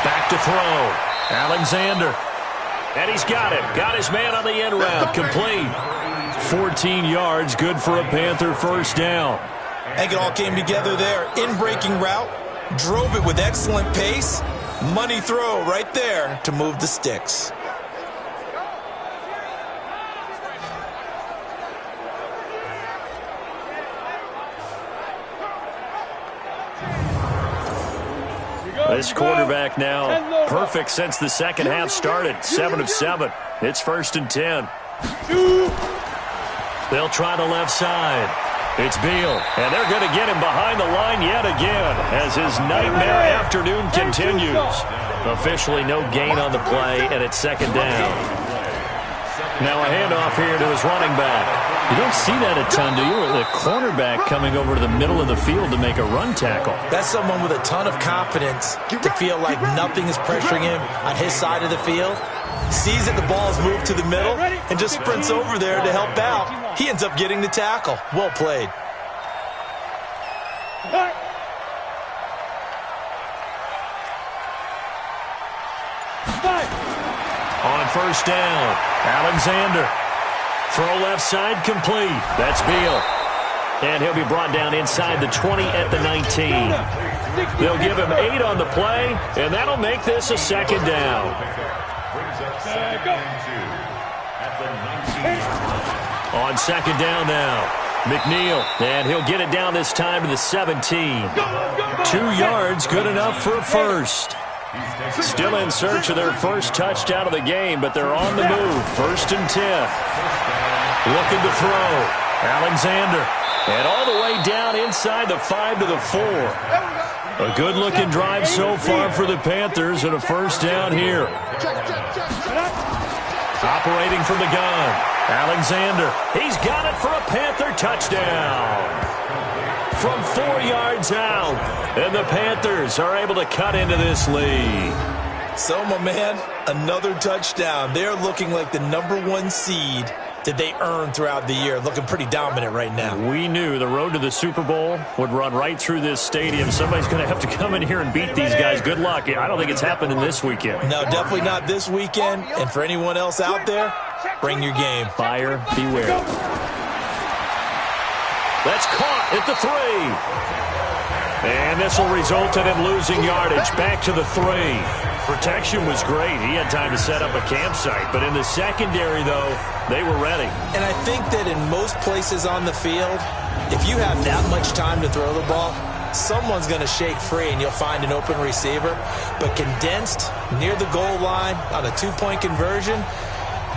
Back to throw. Alexander. And he's got it. Got his man on the end route. Complete. 14 yards. Good for a Panther 1st down. I think it all came together there. In-breaking route. Drove it with excellent pace. Money throw right there to move the sticks. This quarterback now perfect since the 2nd half started. 7 of 7. It's 1st and 10. They'll try the left side. It's Beal, and they're going to get him behind the line yet again as his nightmare afternoon continues. Officially no gain on the play, and it's 2nd down. Now a handoff here to his running back. You don't see that a ton, do you? The cornerback coming over to the middle of the field to make a run tackle. That's someone with a ton of confidence to feel like nothing is pressuring him on his side of the field. Sees that the ball is moved to the middle and just sprints over there to help out. He ends up getting the tackle. Well played. On 1st down, Alexander. Throw left side complete. That's Beal. And he'll be brought down inside the 20 at the 19. They'll give him 8 on the play, and that'll make this a 2nd down. On 2nd down now, McNeil. And he'll get it down this time to the 17. 2 yards, good enough for a 1st. Still in search of their 1st touchdown of the game, but they're on the move. 1st and 10. Looking to throw. Alexander. And all the way down inside the 5 to the 4. A good-looking drive so far for the Panthers and a 1st down here. Operating from the gun. Alexander. He's got it for a Panther touchdown. from 4 yards out. And the Panthers are able to cut into this lead. So, my man, another touchdown. They're looking like the #1 seed that they earned throughout the year. Looking pretty dominant right now. We knew the road to the Super Bowl would run right through this stadium. Somebody's going to have to come in here and beat these guys. Good luck. I don't think it's happening this weekend. No, definitely not this weekend. And for anyone else out there, bring your game. Buyer beware. That's caught at the 3. And this will result in him losing yardage. Back to the 3. Protection was great. He had time to set up a campsite. But in the secondary, though, they were ready. And I think that in most places on the field, if you have that much time to throw the ball, someone's going to shake free and you'll find an open receiver. But condensed near the goal line on a 2-point conversion,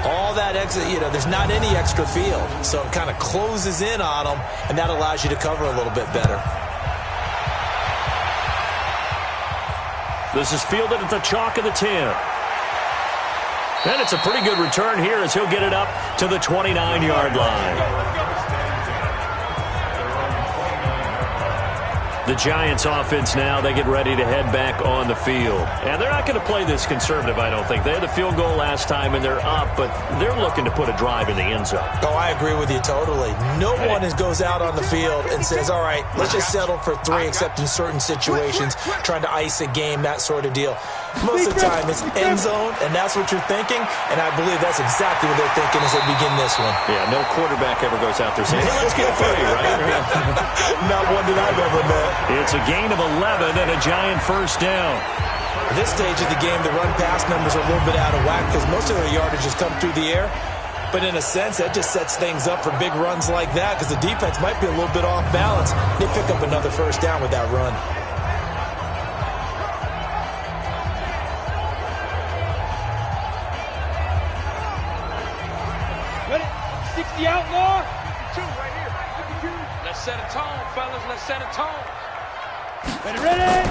all that extra, there's not any extra field. So it kind of closes in on them, and that allows you to cover a little bit better. This is fielded at the chalk of the 10. And it's a pretty good return here as he'll get it up to the 29-yard line. The Giants offense now, they get ready to head back on the field. And they're not going to play this conservative, I don't think. They had the field goal last time, and they're up, but they're looking to put a drive in the end zone. Oh, I agree with you totally. No one goes out on the field and says, all right, let's just settle for 3, except in certain situations, trying to ice a game, that sort of deal. Most of the time, it's end zone, and that's what you're thinking, and I believe that's exactly what they're thinking as they begin this one. Yeah, no quarterback ever goes out there saying, hey, let's get 3, right? Not one that I've ever met. It's a gain of 11 and a Giant first down. At this stage of the game, the run-pass numbers are a little bit out of whack because most of their yardage has come through the air. But in a sense, that just sets things up for big runs like that because the defense might be a little bit off balance. They pick up another first down with that run. Ready? 60 outlaw. 52 right here. 52. Let's set a tone, fellas. Let's set a tone. Ready?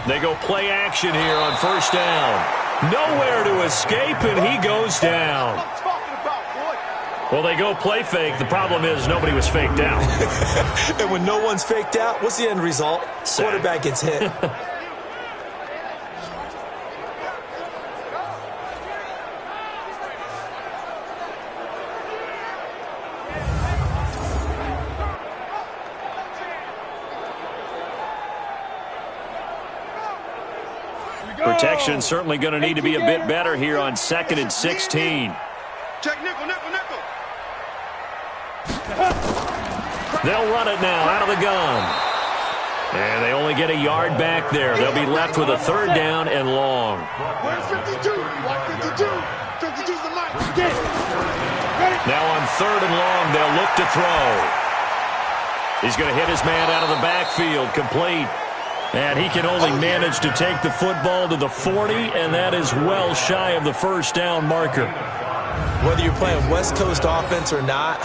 They go play action here on first down. Nowhere to escape, and he goes down. What I'm talking about, boy. Well, they go play fake. The problem is nobody was faked out. And when no one's faked out, what's the end result? Sack. Quarterback gets hit. Protection certainly going to need to be a bit better here on 2nd and 16. Check nickel. They'll run it now out of the gun. And they only get a yard back there. They'll be left with a 3rd down and long. Where's 52? What 52? 52's the mic. Now on 3rd and long, they'll look to throw. He's going to hit his man out of the backfield, complete. And he can only manage to take the football to the 40, and that is well shy of the first down marker. Whether you're playing West Coast offense or not,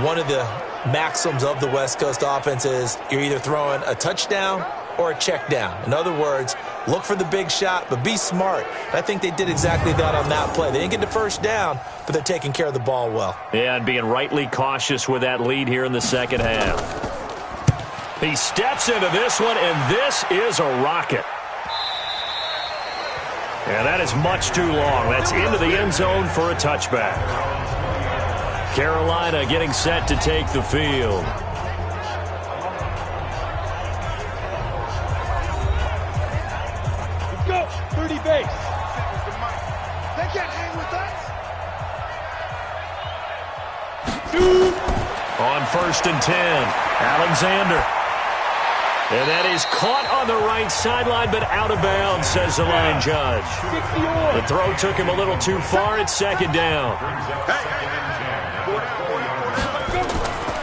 one of the maxims of the West Coast offense is you're either throwing a touchdown or a check down. In other words, look for the big shot, but be smart. And I think they did exactly that on that play. They didn't get the first down, but they're taking care of the ball well. Yeah, and being rightly cautious with that lead here in the second half. He steps into this one, and this is a rocket. And that is much too long. That's into the end zone for a touchback. Carolina getting set to take the field. Let's go. 30 base. They can't hang with us. On 1st and 10, Alexander. And that is caught on the right sideline, but out of bounds, says the line judge. The throw took him a little too far. It's 2nd down.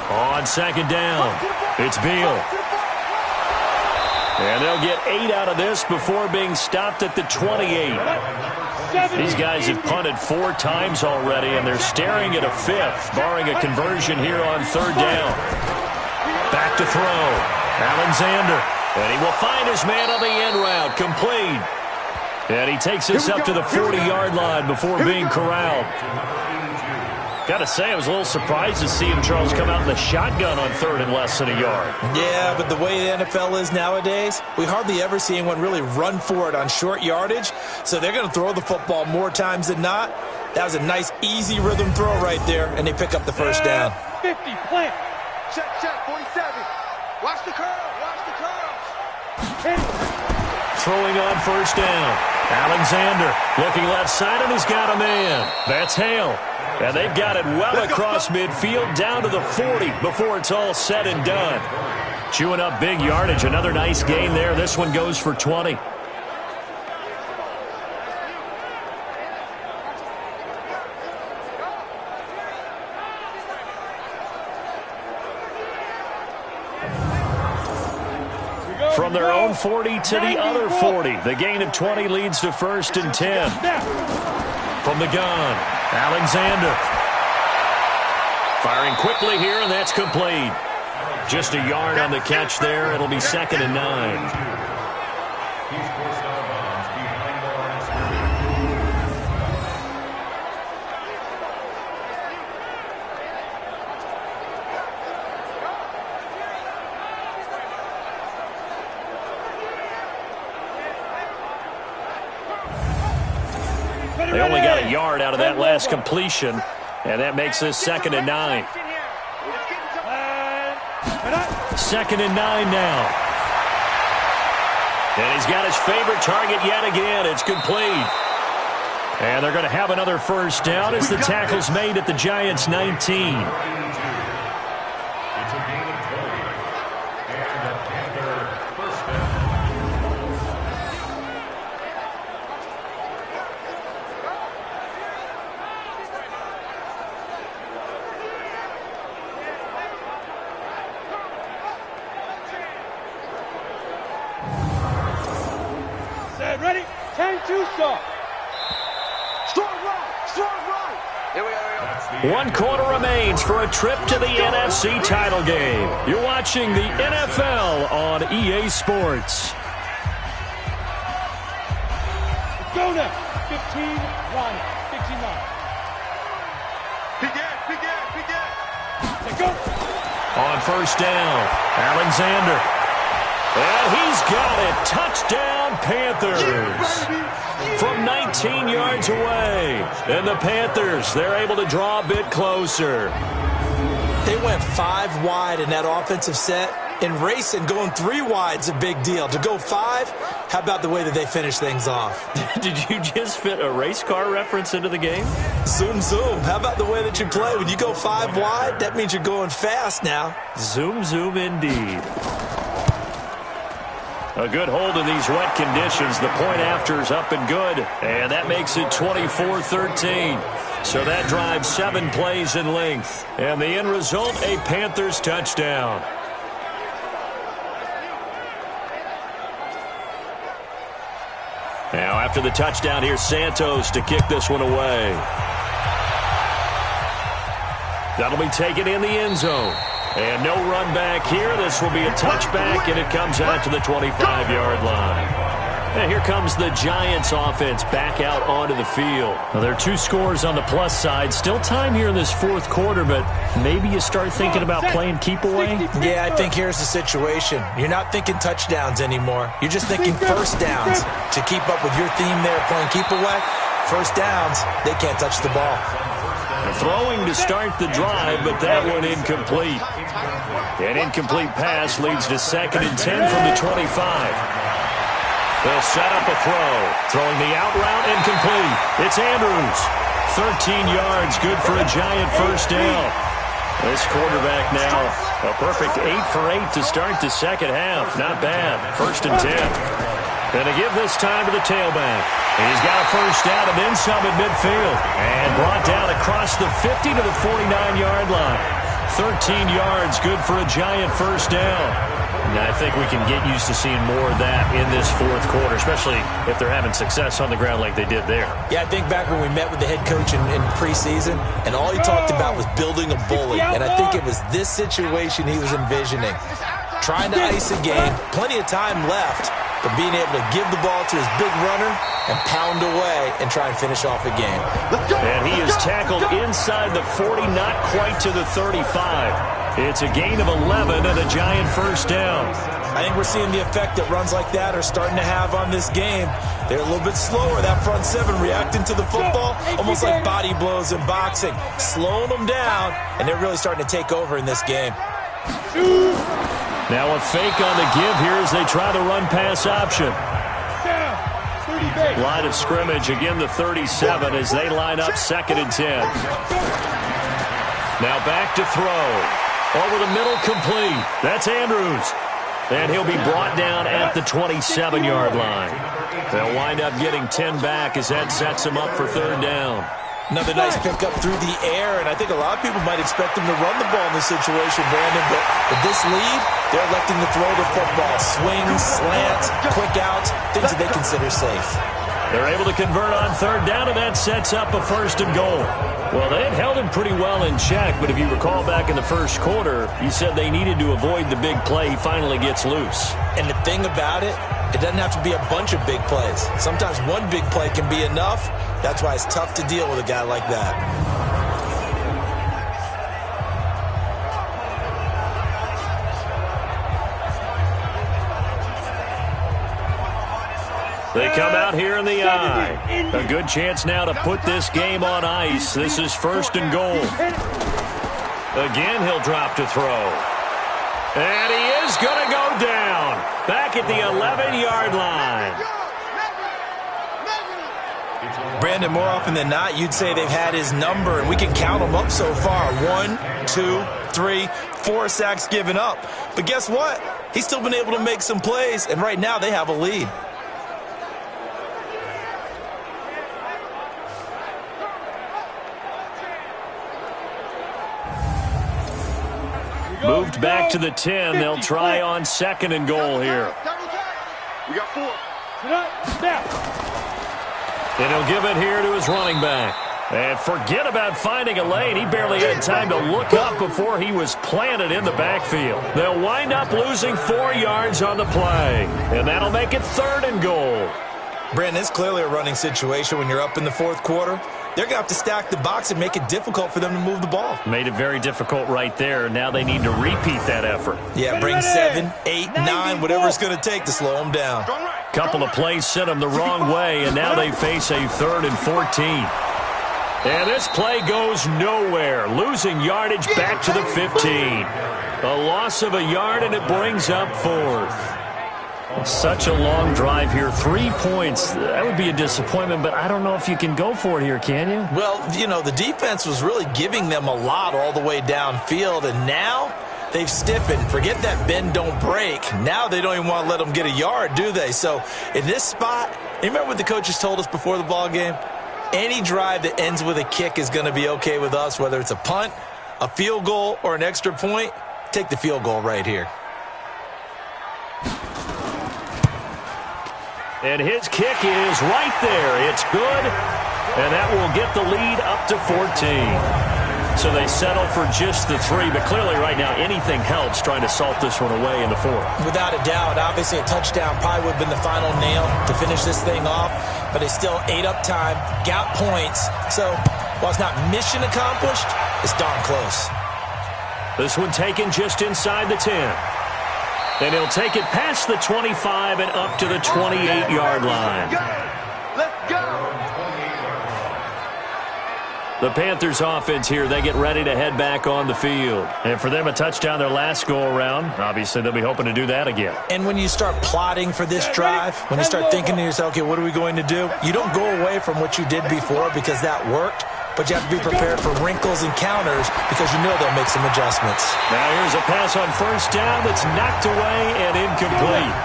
On 2nd down, it's Beal. And they'll get 8 out of this before being stopped at the 28. These guys have punted 4 times already, and they're staring at a 5th, barring a conversion here on 3rd down. Back to throw. Alexander, and he will find his man on the end route, complete. And he takes this up to the 40-yard line before being corralled. Got to say, I was a little surprised to see him, Charles, come out in the shotgun on 3rd and less than a yard. Yeah, but the way the NFL is nowadays, we hardly ever see anyone really run for it on short yardage. So they're going to throw the football more times than not. That was a nice, easy rhythm throw right there, and they pick up the first down. 50, plant. Check, 47. Watch the curl, Throwing on first down. Alexander looking left side, and he's got a man. That's Hale. And they've got it well across midfield down to the 40 before it's all said and done. Chewing up big yardage. Another nice gain there. This one goes for 20. From their own 40 to the other 40. The gain of 20 leads to 1st and 10. From the gun, Alexander. Firing quickly here, and that's complete. Just a yard on the catch there. It'll be 2nd and 9. They only got a yard out of that last completion, and that makes this 2nd and 9. 2nd and 9 now. And he's got his favorite target yet again. It's complete. And they're going to have another first down as the tackle's made at the Giants' 19. Ready? 10-2 stop. Strong right. Here we go. 1 quarter remains for a trip to the NFC title game. You're watching the NFL on EA Sports. Go now. 15-9. 15-9. Begin. Go. On first down, Alexander. And he's got it. Touchdown, Panthers. From 19 yards away. And the Panthers, they're able to draw a bit closer. They went 5 wide in that offensive set. In racing, going 3 wide's a big deal. To go 5, how about the way that they finish things off? Did you just fit a race car reference into the game? Zoom, zoom. How about the way that you play? When you go 5 wide, that means you're going fast now. Zoom, zoom indeed. A good hold in these wet conditions. The point after is up and good. And that makes it 24-13. So that drives 7 plays in length. And the end result, a Panthers touchdown. Now after the touchdown, here's Santos to kick this one away. That'll be taken in the end zone. And no run back here. This will be a touchback, and it comes out to the 25-yard line. And here comes the Giants offense back out onto the field. Now, there are 2 scores on the plus side. Still time here in this 4th quarter, but maybe you start thinking about playing keep away? Yeah, I think here's the situation. You're not thinking touchdowns anymore. You're just thinking first downs. To keep up with your theme there, playing keep away, first downs, they can't touch the ball. Throwing to start the drive, but that one incomplete. An incomplete pass leads to 2nd and 10 from the 25. They'll set up a throw. Throwing the out route, incomplete. It's Andrews. 13 yards, good for a Giant first down. This quarterback now, a perfect 8 for 8 to start the second half. Not bad. 1st and 10. Going to give this time to the tailback. He's got a first down and then some at midfield. And brought down across the 50 to the 49-yard line. 13 yards, good for a Giant first down. And I think we can get used to seeing more of that in this 4th quarter, especially if they're having success on the ground like they did there. Yeah, I think back when we met with the head coach in preseason, and all he talked about was building a bully. And I think it was this situation he was envisioning. Trying to ice a game, plenty of time left. but being able to give the ball to his big runner and pound away and try and finish off a game. And he is tackled inside the 40, not quite to the 35. It's a gain of 11 and a giant first down. I think we're seeing the effect that runs like that are starting to have on this game. They're a little bit slower, that front seven, reacting to the football, almost like body blows in boxing, slowing them down, and they're really starting to take over in this game. Now a fake on the give here as they try the run-pass option. Line of scrimmage, again the 37 as they line up 2nd and 10. Now back to throw. Over the middle, complete. That's Andrews. And he'll be brought down at the 27-yard line. They'll wind up getting 10 back as that sets him up for 3rd down. Another nice pickup through the air, and I think a lot of people might expect him to run the ball in this situation, Brandon, but with this lead, they're electing to throw the football. Swings, slants, quick outs, things that they consider safe. They're able to convert on 3rd down, and that sets up a 1st and goal. Well, they had held him pretty well in check, but if you recall back in the first quarter, you said they needed to avoid the big play. He finally gets loose. And the thing about it, it doesn't have to be a bunch of big plays. Sometimes one big play can be enough. That's why it's tough to deal with a guy like that. They come out here in the eye. A good chance now to put this game on ice. This is 1st and goal. Again, he'll drop to throw. And he is going to go down. Back at the 11-yard line. Brandon, more often than not, you'd say they've had his number, and we can count them up so far. 1, 2, 3, 4 sacks given up. But guess what? He's still been able to make some plays, and right now they have a lead. Moved back to the 10. They'll try on 2nd and goal here. We got 4. And he'll give it here to his running back. And forget about finding a lane. He barely had time to look up before he was planted in the backfield. They'll wind up losing 4 yards on the play. And that'll make it 3rd and goal. Brandon, it's clearly a running situation when you're up in the 4th quarter. They're going to have to stack the box and make it difficult for them to move the ball. Made it very difficult right there. Now they need to repeat that effort. Yeah, bring 7, 8, 9, whatever it's going to take to slow them down. Couple of plays sent them the wrong way, and now they face a 3rd and 14. And this play goes nowhere. Losing yardage back to the 15. A loss of a yard, and it brings up 4th. Such a long drive here. 3 points. That would be a disappointment, but I don't know if you can go for it here, can you? Well, you know, the defense was really giving them a lot all the way downfield, and now they've stiffened. Forget that bend, don't break. Now they don't even want to let them get a yard, do they? So in this spot, you remember what the coaches told us before the ball game? Any drive that ends with a kick is going to be okay with us, whether it's a punt, a field goal, or an extra point. Take the field goal right here. And his kick is right there. It's good, and that will get the lead up to 14. So they settle for just the 3, but clearly right now anything helps trying to salt this one away in the 4th. Without a doubt, obviously a touchdown probably would have been the final nail to finish this thing off, but they still ate up time, got points. So while it's not mission accomplished, it's darn close. This one taken just inside the 10. And he'll take it past the 25 and up to the 28-yard line. Let's go. The Panthers offense here, they get ready to head back on the field. And for them, a touchdown their last go-around. Obviously, they'll be hoping to do that again. And when you start plotting for this drive, when you start thinking to yourself, okay, what are we going to do? You don't go away from what you did before because that worked. But you have to be prepared for wrinkles and counters because you know they'll make some adjustments. Now here's a pass on 1st down that's knocked away and incomplete.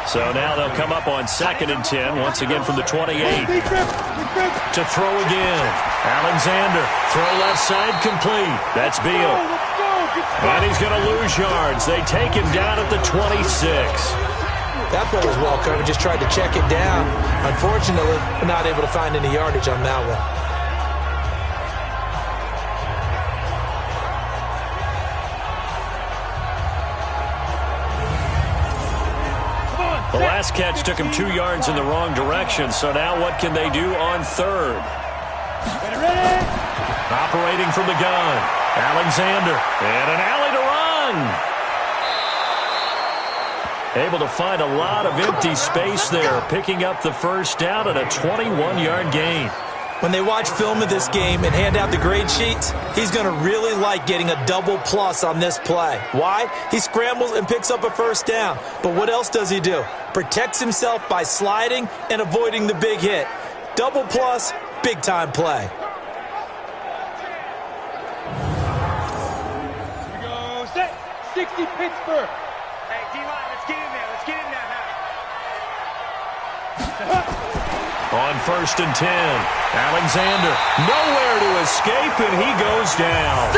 So now they'll come up on 2nd and 10, once again from the 28. To throw again. Alexander, throw left side, complete. That's Beal. And he's going to lose yards. They take him down at the 26. That play was well covered, just tried to check it down. Unfortunately, we're not able to find any yardage on that one. last catch took him 2 yards in the wrong direction, so now what can they do on third? Operating from the gun, Alexander, and an alley to run. Able to find a lot of empty space there, picking up the first down at a 21-yard gain. When they watch film of this game and hand out the grade sheets, he's going to really like getting a double plus on this play. Why? He scrambles and picks up a first down. But what else does he do? Protects himself by sliding and avoiding the big hit. Double plus, big-time play. Here we go. Set. 60 Pittsburgh. Hey, D-line, let's get in there. Let's get in there now. On 1st and 10, Alexander nowhere to escape, and he goes down.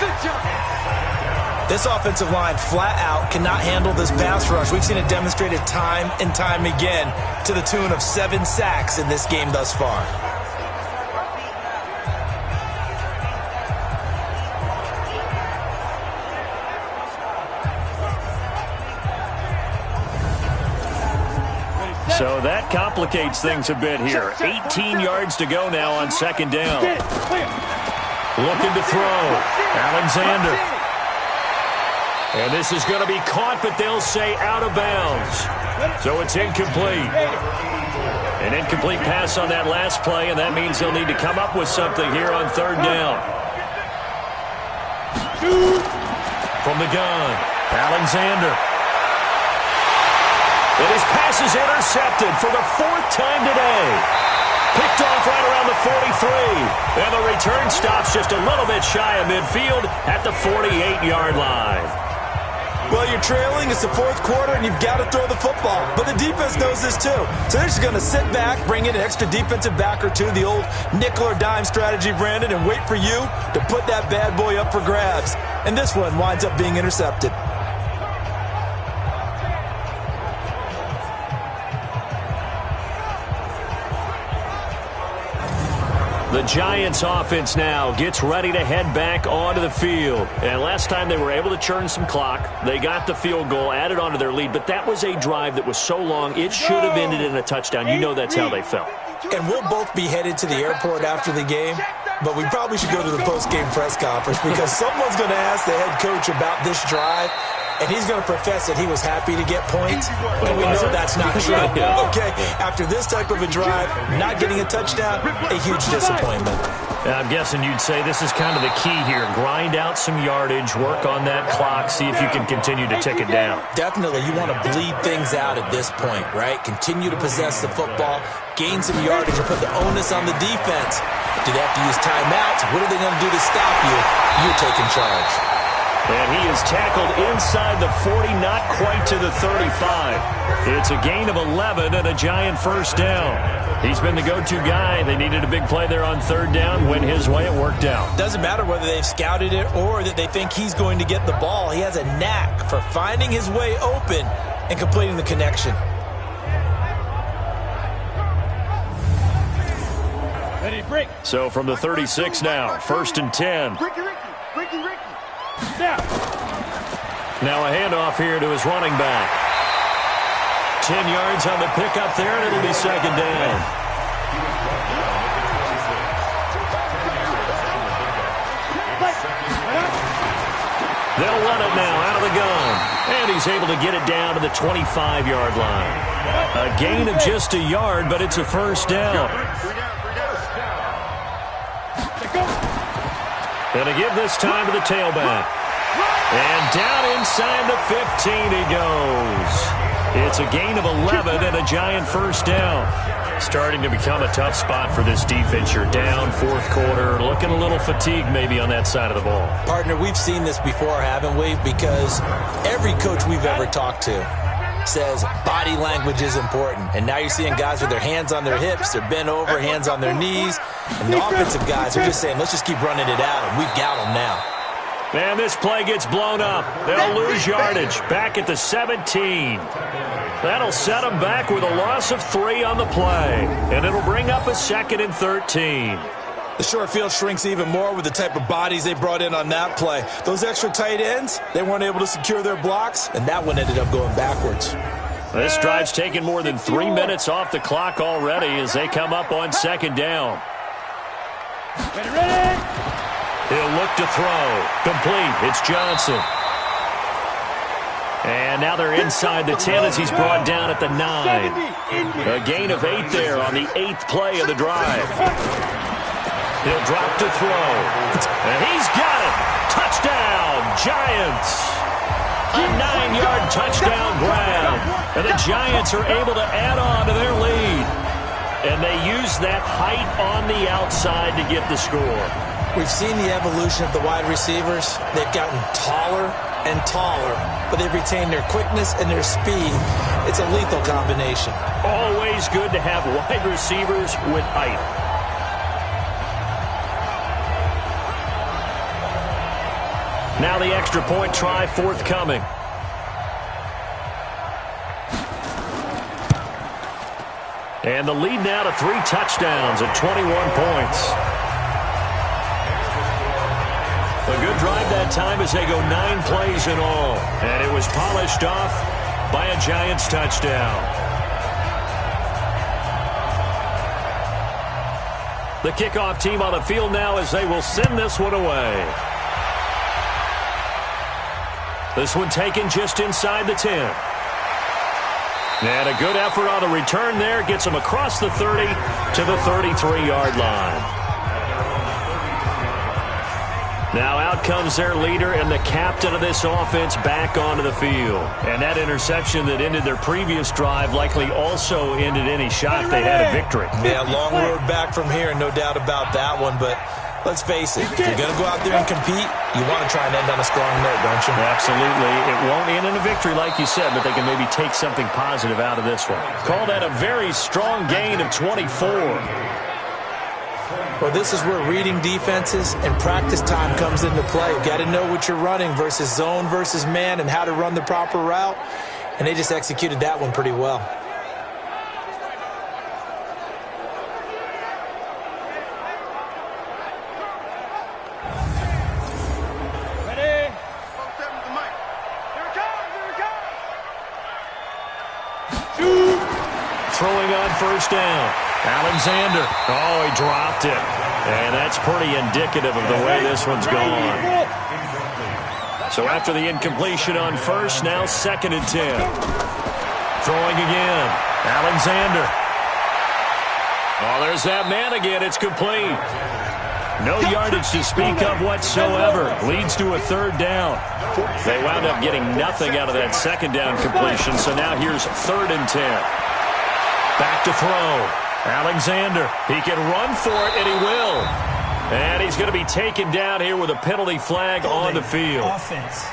Good job. This offensive line flat out cannot handle this pass rush. We've seen it demonstrated time and time again to the tune of 7 sacks in this game thus far. So that complicates things a bit here. 18 yards to go now on 2nd down. Looking to throw. Alexander. And this is going to be caught, but they'll say out of bounds. So it's incomplete. An incomplete pass on that last play, and that means they'll need to come up with something here on 3rd down. From the gun, Alexander. And his pass is intercepted for the 4th time today. Picked off right around the 43. And the return stops just a little bit shy of midfield at the 48-yard line. Well, you're trailing. It's the 4th quarter, and you've got to throw the football. But the defense knows this, too. So they're just going to sit back, bring in an extra defensive back or two, the old nickel or dime strategy, Brandon, and wait for you to put that bad boy up for grabs. And this one winds up being intercepted. The Giants offense now gets ready to head back onto the field. And last time they were able to churn some clock. They got the field goal, added onto their lead. But that was a drive that was so long, it should have ended in a touchdown. You know that's how they felt. And we'll both be headed to the airport after the game. But we probably should go to the post-game press conference because someone's going to ask the head coach about this drive. And he's going to profess that he was happy to get points, and we know that's not true. Okay, after this type of a drive, not getting a touchdown, a huge disappointment. I'm guessing you'd say this is kind of the key here. Grind out some yardage, work on that clock, see if you can continue to tick it down. Definitely, you want to bleed things out at this point, right? Continue to possess the football, gain some yardage, and put the onus on the defense. Do they have to use timeouts? What are they going to do to stop you? You're taking charge. And he is tackled inside the 40, not quite to the 35. It's a gain of 11 and a Giant first down. He's been the go-to guy. They needed a big play there on 3rd down. Went his way, it worked out. Doesn't matter whether they've scouted it or that they think he's going to get the ball. He has a knack for finding his way open and completing the connection. Ready, break. So from the 36 now, 1st and 10. Ricky. Now a handoff here to his running back. 10 yards on the pickup there, and it'll be 2nd down. They'll run it now out of the gun. And he's able to get it down to the 25-yard line. A gain of just a yard, but it's a first down. Going to give this time to the tailback. And down inside the 15 he goes. It's a gain of 11 and a Giant first down. Starting to become a tough spot for this defense. You're down 4th quarter, looking a little fatigued maybe on that side of the ball. Partner, we've seen this before, haven't we? Because every coach we've ever talked to says body language is important. And now you're seeing guys with their hands on their hips, they're bent over, hands on their knees. And the offensive guys are just saying, let's just keep running it out, and we've got them now. And this play gets blown up. They'll lose yardage back at the 17. That'll set them back with a loss of 3 on the play. And it'll bring up a 2nd and 13. The short field shrinks even more with the type of bodies they brought in on that play. Those extra tight ends, they weren't able to secure their blocks, and that one ended up going backwards. This drive's taken more than 3 minutes off the clock already as they come up on second down. Ready? He'll look to throw. Complete. It's Johnson. And now they're inside the 10 as he's brought down at the 9. A gain of 8 there on the 8th play of the drive. He'll drop to throw. And he's got it. Touchdown, Giants. A 9-yard touchdown grab. And the Giants are able to add on to their lead. And they use that height on the outside to get the score. We've seen the evolution of the wide receivers. They've gotten taller and taller, but they've retained their quickness and their speed. It's a lethal combination. Always good to have wide receivers with height. Now the extra point try forthcoming. And the lead now to 3 touchdowns at 21 points. A good drive that time as they go 9 plays in all. And it was polished off by a Giants touchdown. The kickoff team on the field now as they will send this one away. This one taken just inside the 10. And a good effort on the return there. Gets them across the 30 to the 33-yard line. Now out comes their leader and the captain of this offense back onto the field. And that interception that ended their previous drive likely also ended any shot they had at victory. Yeah, long road back from here, no doubt about that one. But let's face it, if you're going to go out there and compete, you want to try and end on a strong note, don't you? Absolutely. It won't end in a victory like you said, but they can maybe take something positive out of this one. Call that a very strong gain of 24. Well, this is where reading defenses and practice time comes into play. You've got to know what you're running versus zone versus man and how to run the proper route. And they just executed that one pretty well. Ready? Shoot! Throwing on first down. Alexander. Oh, he dropped it. And that's pretty indicative of the way this one's gone. So after the incompletion on first, now 2nd and 10. Throwing again. Alexander. Oh, there's that man again. It's complete. No yardage to speak of whatsoever. Leads to a 3rd down. They wound up getting nothing out of that 2nd down completion. So now here's 3rd and 10. Back to throw. Alexander, he can run for it, and he will. And he's going to be taken down here with a penalty flag on the field. Offense.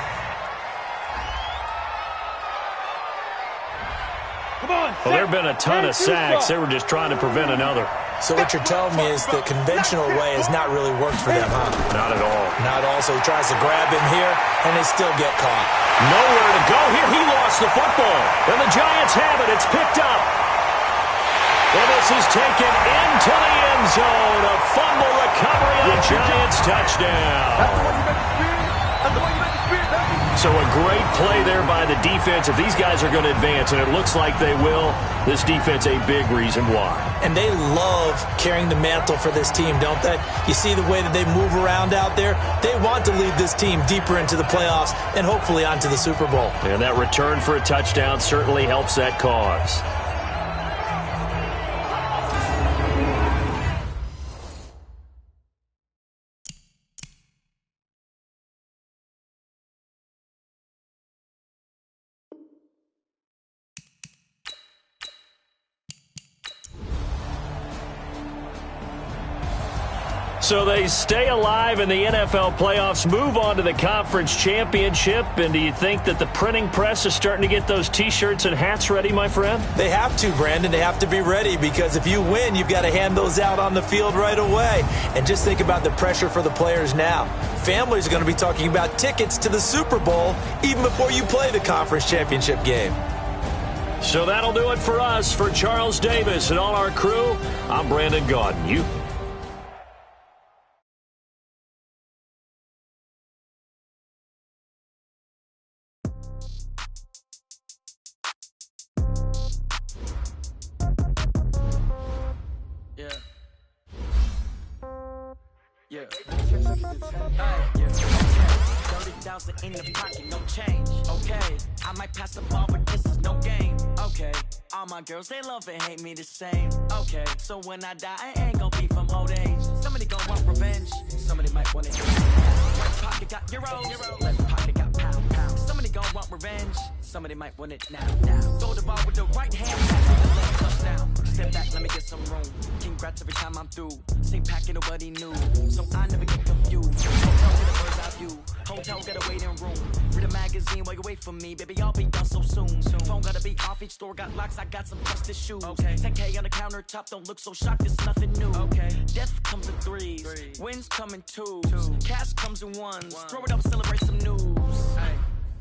Come on. Well, there have been a ton of sacks. They were just trying to prevent another. So what you're telling me is the conventional way has not really worked for them, huh? Not at all. Not at all. So he tries to grab him here, and they still get caught. Nowhere to go here. He lost the football. And the Giants have it. It's picked up. And this is taken into the end zone. A fumble recovery on Giants touchdown. So a great play there by the defense. If these guys are going to advance, and it looks like they will, this defense a big reason why. And they love carrying the mantle for this team, don't they? You see the way that they move around out there? They want to lead this team deeper into the playoffs and hopefully onto the Super Bowl. And that return for a touchdown certainly helps that cause. So they stay alive in the NFL playoffs, move on to the conference championship. And do you think that the printing press is starting to get those T-shirts and hats ready, my friend? They have to, Brandon. They have to be ready because if you win, you've got to hand those out on the field right away. And just think about the pressure for the players now. Families are going to be talking about tickets to the Super Bowl even before you play the conference championship game. So that'll do it for us. For Charles Davis and all our crew, I'm Brandon Gaudin. You Yeah. Yeah. 30,000 in the pocket, no change. Okay, I might pass the ball, but this is no game. Okay, all my girls, they love and hate me the same. Okay, so when I die, I ain't gonna be from old age. Somebody gon' want revenge, somebody might want it. Right pocket got euros, left pocket got pound. Somebody gon' want revenge, somebody might want it now. Throw the ball with the right hand, catch with the left touchdown. Step back, let me get some room. Congrats every time I'm through. Same packet, nobody knew, so I never get confused. Hotel get a bird's eye view. Hotel got a waiting room. Read a magazine while you wait for me, baby. I'll be done so soon. Phone gotta be off. Each store got locks. I got some trusted shoes. Okay. 10K on the countertop. Don't look so shocked. It's nothing new. Okay. Death comes in threes. Wins come in twos. Cash comes in ones. Throw it up, celebrate some news. Ay.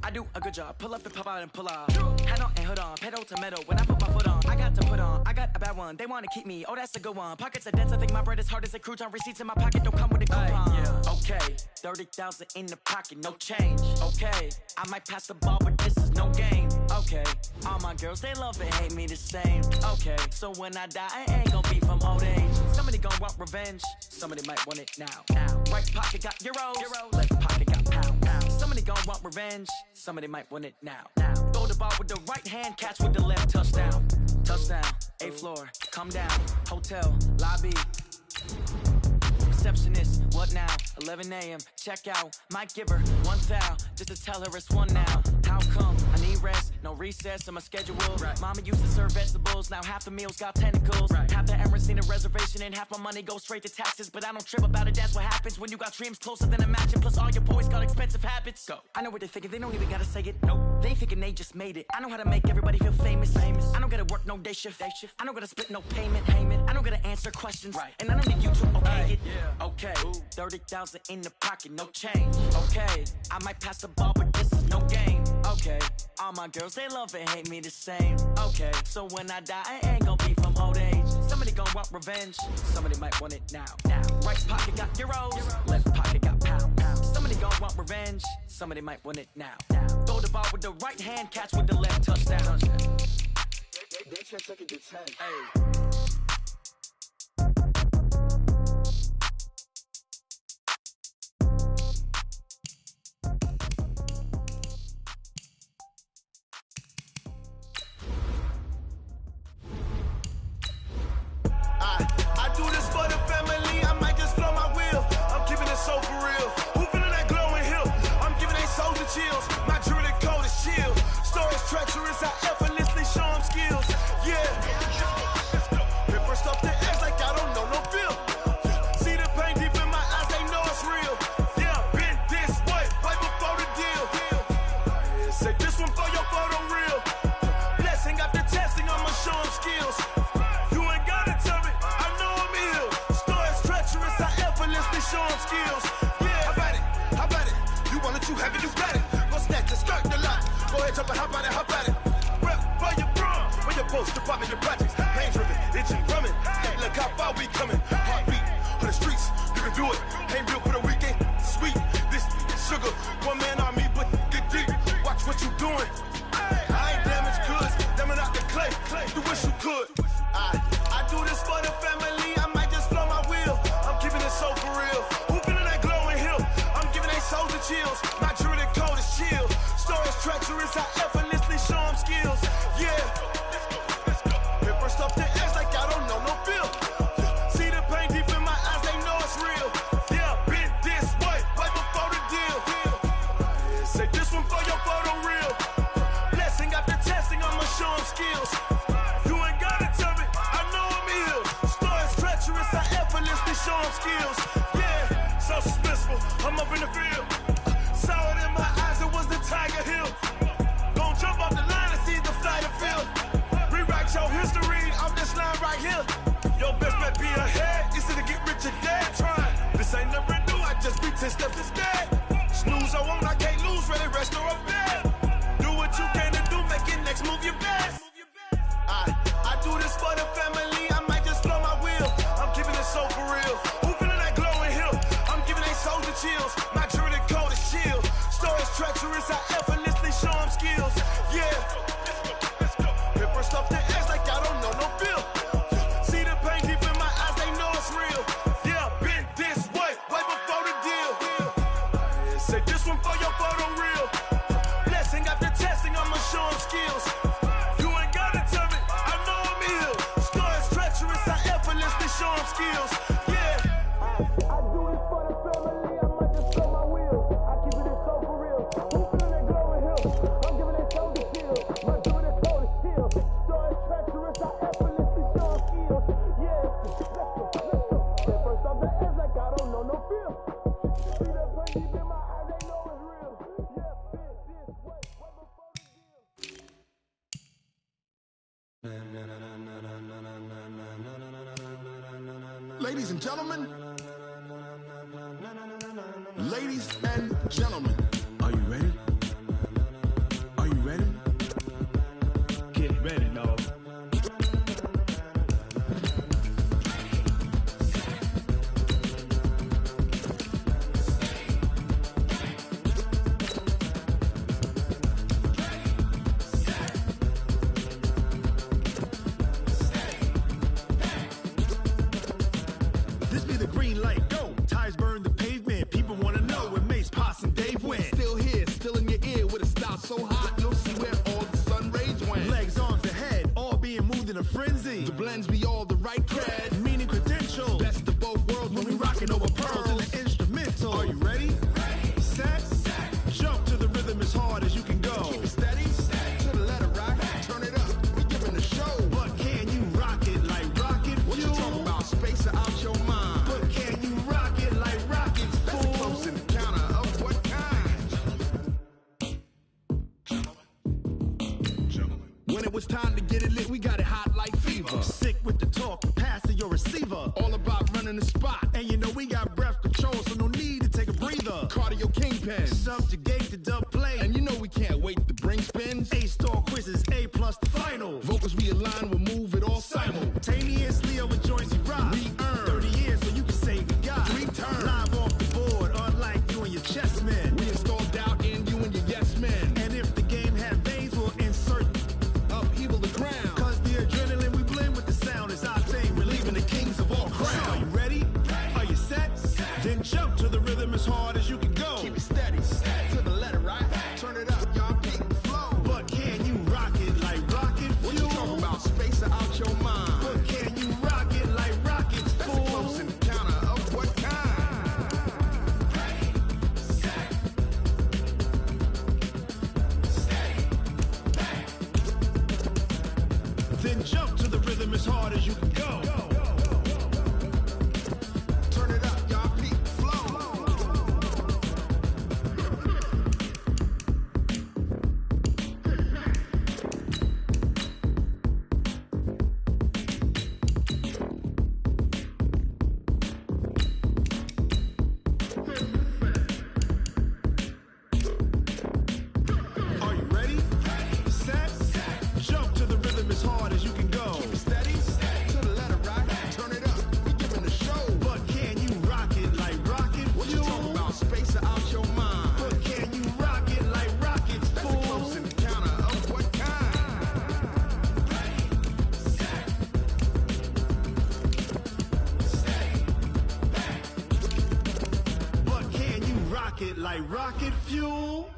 I do a good job. Pull up and pop out and pull off. Hat on and hood on. Pedal to metal. When I put my foot on, I got to put on. I got a bad one. They want to keep me. Oh, that's a good one. Pockets are dense. I think my bread is hard as a crouton. Receipts in my pocket don't come with a coupon. Yeah. Okay. 30,000 in the pocket. No change. Okay. I might pass the ball, but this is no game. Okay. All my girls, they love and hate me the same. Okay. So when I die, I ain't gonna be from old age. Somebody gon' want revenge. Somebody might want it now. Right pocket got euros. Left pocket got pound. Somebody gon' want revenge. Somebody might want it now. Throw the ball with the right hand, catch with the left touchdown. Touchdown, 8th floor, come down. Hotel, lobby. Receptionist, what now? 11 a.m., check out. Might give her one foul, just to tell her it's one now. How come? I need rest, no recess in my schedule. Right. Mama used to serve vegetables, now half the meals got tentacles. Right. Half the Emirates seen a reservation and half my money goes straight to taxes. But I don't trip about it, that's what happens when you got dreams closer than a match. And plus all your boys got expensive habits. Go. I know what they're thinking, they don't even gotta say it. Nope. They ain't thinking they just made it. I know how to make everybody feel famous. I don't gotta work no day shift. I don't gotta split no payment. I don't gotta answer questions. Right. And I don't need you to okay it. Yeah. Okay. 30,000 in the pocket, no change. Okay, I might pass the ball, but this is no game. Okay, all my girls, they love and hate me the same. Okay, so when I die, I ain't gonna be from old age. Somebody gon' want revenge, somebody might want it now. Right pocket got euros, left pocket got pound. Somebody gon' want revenge, somebody might want it now. Throw the ball with the right hand, catch with the left touchdown. They just took it to 10. Hey. I do this for the family, I might just blow my wheel. I'm keeping it so for real. Who feeling that glowing hill? I'm giving they souls the chills. My jewelry code is chill. Stories treacherous, I effortlessly show them skills. Yeah. Paper stuff to act like I don't know no feel. See the pain deep in my eyes, they know it's real. Yeah, been this way, way before the deal. Say this one for your photo reel. Blessing after testing, I'ma show them skills. Show them skills. Yeah, how about it? You want it, you have it, you got it. Go snatch it, skirt the lot. Go ahead, jump it, how about it? Rep where you from? Where you post, department, your projects. Pain driven, itching, drumming. Hey, look how far we coming. Heartbeat on the streets, you can do it. Ain't built for the weekend. Sweet, this is sugar. One man army, but get deep. Watch what you doing. I ain't damaged goods, damn it out the clay. You wish you could. I do this for the family. I might just blow my wheel. I'm keeping it so for real. Who feeling that glowing hill? I'm giving they souls the chills. My jewelry code is chill. Stories treacherous, I effortlessly show them skills. Yeah. Paper stuff to act like I don't know no feel. See the pain deep in my eyes, they know it's real. Yeah, been this way, way before the deal. Say this one for your photo reel. Blessing after testing, I'ma show them skills. You ain't gotta tell me, I know I'm ill. Stories treacherous, I effortlessly show them skills. Yeah, so suspenseful, I'm up in the field. Saw it in my eyes, it was the Tiger Hill. Gon' jump off the line and see the flight of field. Rewrite your history off this line right here. Your best bet be ahead, it's to get rich or dead trying. This ain't never new, I just be 10 steps instead. Snooze I won't, I can't lose, ready, rest or a bed. Do what you can to do, make it next move your best. I do this for the family, I might just blow my wheel. I'm keeping it so for real. Who feeling that glowing hill? I'm giving they souls the chills. My jewelry code is chill. Stories treacherous, I effortlessly show them skills. Yeah. Paper stuff to act like I don't know no feel. See the pain deep in my eyes, they know it's real. Yeah, been this way, way I'm giving that shoulder chill. My dude is cold as steel. Story treacherous, I effortlessly show skills. Yeah, let's go. At first off the edge like I don't know no feel. See that pain deep in my eyes, they know it's real. Yeah, bitch, this way, before the deal. Ladies and gentlemen, are you ready? Are you ready? Get ready, dog. This be the green light, go. Tires burn the pavement. People want to know where Mace, Potts, and Dave went. Still here, still in your ear with a style so hot, you'll see where all the sun rays went. Legs, arms, and head, all being moved in a frenzy. The blends be all the right cred, meaning credentials. Best of both worlds when we rockin' over pearls in the instrumental. Are you ready? Set, jump to the rhythm as hard as you can go. Keep it steady, to the letter rock, turn it up, we giving the show. But can you rock it like rocket fuel? What you talking about, space or out your mind? But can you rock it like rockets, fool? That's a close encounter of what kind? When it was time to get it lit, we got it hot like fever. Sick with the talk, passing your receiver. All about running the spot. And you know we got breath control, so no need to take a breather. Cardio kingpin, subjugate the dub play. And you know we can't wait to bring spins. A-star quizzes, A+ the final. Vocals we align, we'll move it all simultaneously over joints we rock. We earn 30 years so you can say we got 3 turns. Live off the board, unlike you and your chess men. We install doubt in you and your yes men. And if the game had veins, we'll insert upheaval the ground. Cause the adrenaline we blend with the sound is our thing. Relieving the kings of all crowns. Are you ready? Are you set? Then jump to the rhythm as hard as you can go. Keep it steady, to the letter right. Turn it up, y'all keep the flow. But can you rock it like rocket fuel? What you talking about, space or out your mind? But can you rock it like rockets, fool? That's a close encounter of what kind? Then jump to the rhythm as hard as you can go. Turn it up, y'all peak flow. Are you ready? Set, jump to the rhythm as hard as you can go. Keep it steady, to the letter right. Turn it up, we giving the show. But can you rock it like rocket fuel? What you talking about, space or out your mind? But can you rock it like rockets, fool? That's a close encounter of what kind? But can you rock it like rocket fuel?